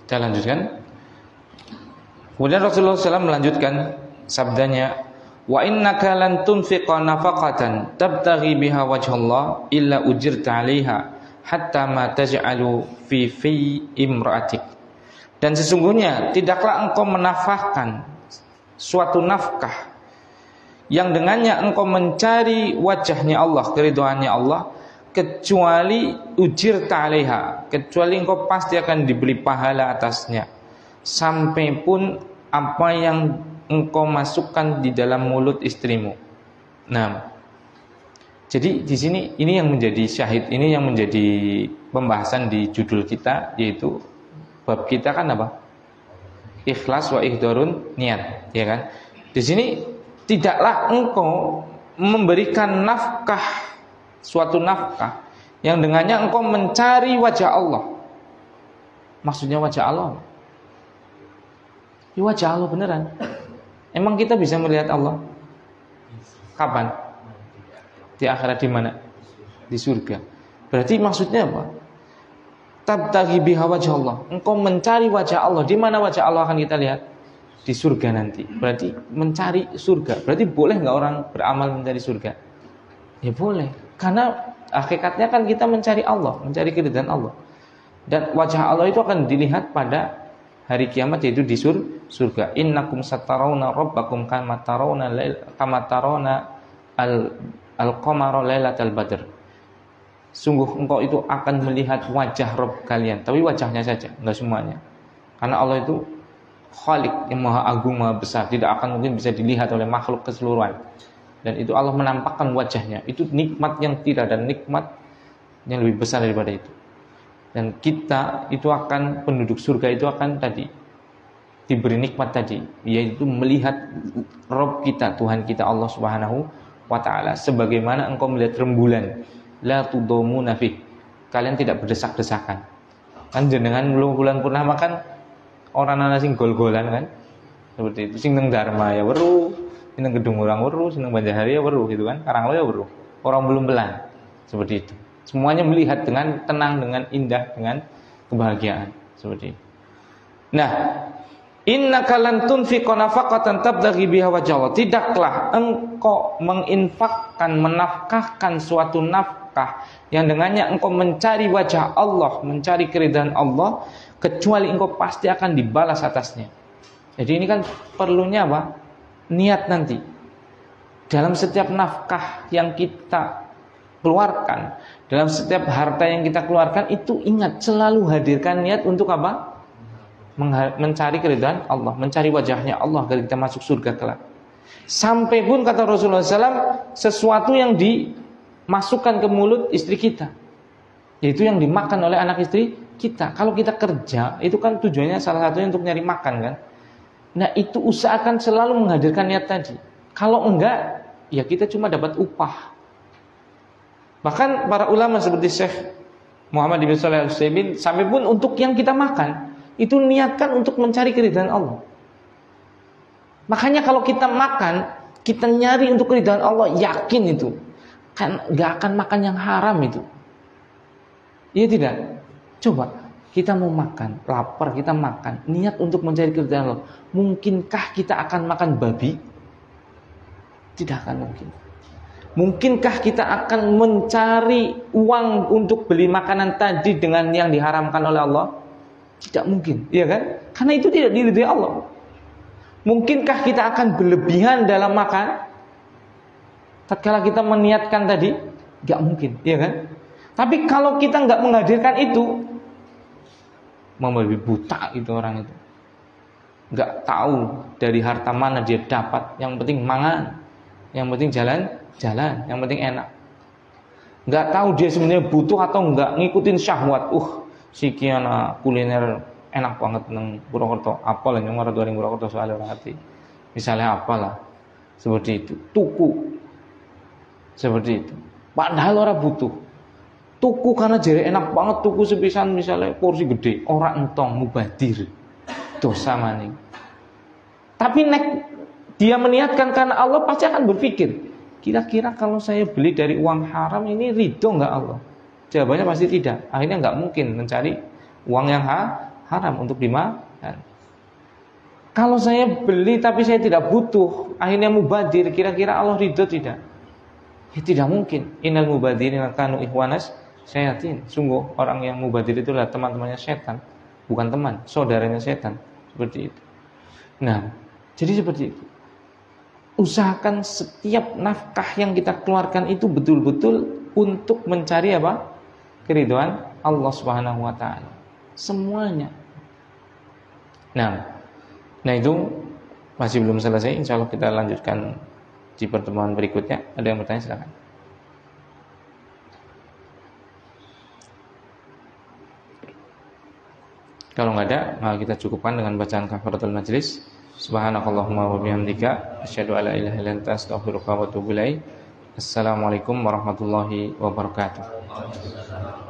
Speaker 1: kita lanjutkan. Kemudian Rasulullah SAW melanjutkan sabdanya, wa innaka lan tunfiqa nafaqatan tabtaghi biha wajhallah illa ujirta 'alaiha hatta ma taj'alu fi imra'atik. Dan sesungguhnya tidaklah engkau menafkahkan suatu nafkah yang dengannya engkau mencari wajahnya Allah, keridhaannya Allah, kecuali ujirta 'alaiha, kecuali engkau pasti akan diberi pahala atasnya, sampai pun apa yang engkau masukkan di dalam mulut istrimu. Nah, jadi di sini ini yang menjadi syahid, ini yang menjadi pembahasan di judul kita, yaitu bab kita kan apa? Ikhlas wa ihdarun niat, ya kan? Di sini tidaklah engkau memberikan nafkah, suatu nafkah yang dengannya engkau mencari wajah Allah. Maksudnya wajah Allah? Ya wajah Allah beneran. Emang kita bisa melihat Allah? Kapan? Di akhirat di mana? Di surga. Berarti maksudnya apa? Tabtaghi biha wajah Allah. Engkau mencari wajah Allah. Di mana wajah Allah akan kita lihat? Di surga nanti. Berarti mencari surga. Berarti boleh nggak orang beramal mencari surga? Ya boleh. Karena hakikatnya kan kita mencari Allah, mencari keridhaan Allah. Dan wajah Allah itu akan dilihat pada hari kiamat, yaitu di surga. Innakum satarawna rabbakum kama tarawna al-qamara lailatal badr. Sungguh engkau itu akan melihat wajah Rabb kalian, tapi wajahnya saja, enggak semuanya. Karena Allah itu Khalik yang maha agung, maha besar, tidak akan mungkin bisa dilihat oleh makhluk keseluruhan. Dan itu Allah menampakkan wajahnya. Itu nikmat yang tidak, dan nikmat yang lebih besar daripada itu. Dan kita itu akan, penduduk surga itu akan tadi diberi nikmat tadi, yaitu melihat Rabb kita, Tuhan kita Allah Subhanahu wa ta'ala, sebagaimana engkau melihat rembulan. La tudamuna fi, kalian tidak berdesak-desakan. Kan jenengan bulan purnama kan orang ana sing gol-golan kan, seperti itu. Sing nang Dharma ya weruh, sing nang Gedung Urang weruh, sing nang Banjarhari ya weruh gitu kan, Karanglo ya weruh. Orang belum belan. Seperti itu. Semuanya melihat dengan tenang, dengan indah, dengan kebahagiaan, seperti itu. Nah, innaka lan tunfiqa nafaqatan tabtaghi biha wajha Allah. Tidaklah engkau menginfakkan, menafkahkan suatu nafkah yang dengannya engkau mencari wajah Allah, mencari keridhaan Allah, kecuali engkau pasti akan dibalas atasnya. Jadi ini kan perlunya apa? Niat nanti. Dalam setiap nafkah yang kita keluarkan, dalam setiap harta yang kita keluarkan, itu ingat, selalu hadirkan niat untuk apa? Mencari keridhaan Allah, mencari wajahnya Allah agar kita masuk surga kelak. Sampai pun kata Rasulullah SAW, sesuatu yang dimasukkan ke mulut istri kita, yaitu yang dimakan oleh anak istri kita. Kalau kita kerja, itu kan tujuannya salah satunya untuk nyari makan kan. Nah itu usahakan selalu menghadirkan niat tadi. Kalau enggak, ya kita cuma dapat upah. Bahkan para ulama seperti Syekh Muhammad bin Shalih Al-Utsaimin, sampai pun untuk yang kita makan itu niatkan untuk mencari keridhaan Allah. Makanya kalau kita makan, kita nyari untuk keridhaan Allah, yakin itu kan nggak akan makan yang haram itu. Iya tidak? Coba kita mau makan, lapar kita makan, niat untuk mencari keridhaan Allah. Mungkinkah kita akan makan babi? Tidak akan mungkin. Mungkinkah kita akan mencari uang untuk beli makanan tadi dengan yang diharamkan oleh Allah? Tidak mungkin, iya kan? Karena itu tidak diridhai Allah. Mungkinkah kita akan berlebihan dalam makan? Tatkala kita meniatkan tadi, tidak mungkin, iya kan? Tapi kalau kita nggak menghadirkan itu, mau lebih buta itu orang itu, nggak tahu dari harta mana dia dapat. Yang penting mangan, yang penting jalan, yang penting enak. Nggak tahu dia sebenarnya butuh atau nggak, ngikutin syahwat. Sekian kuliner enak banget nang Purwokerto. Apalah yang orang tua Purwokerto soalnya orang hati. Misalnya apalah seperti itu. Tuku seperti itu. Padahal orang butuh. Tuku karena jere enak banget, tuku sepisan misalnya porsi gede. Orang entong mubadir. Dosa maning. Tapi dia meniatkan karena Allah, pasti akan berpikir, kira-kira kalau saya beli dari uang haram ini ridho nggak Allah? Jawabannya pasti tidak. Akhirnya nggak mungkin mencari uang yang haram untuk dimakan. Kalau saya beli tapi saya tidak butuh, akhirnya mubadir, kira-kira Allah ridho tidak? Ya tidak mungkin. Innal mubadirin kanu ikhwanas syayatin. Sungguh orang yang mubadir itulah teman-temannya setan, bukan teman, saudaranya setan. Seperti itu. Nah, jadi seperti itu. Usahakan setiap nafkah yang kita keluarkan itu betul-betul untuk mencari apa? Keridhaan Allah Subhanahu wa taala. Semuanya. Nah itu masih belum selesai. Insyaallah kita lanjutkan di pertemuan berikutnya. Ada yang bertanya silakan. Kalau nggak ada, maka kita cukupkan dengan bacaan kafaratul majlis. Subhanakallahumma wa bihamdika asyhadu an la ilaha illa anta astaghfiruka wa atubu ilaik. Assalamualaikum warahmatullahi wabarakatuh.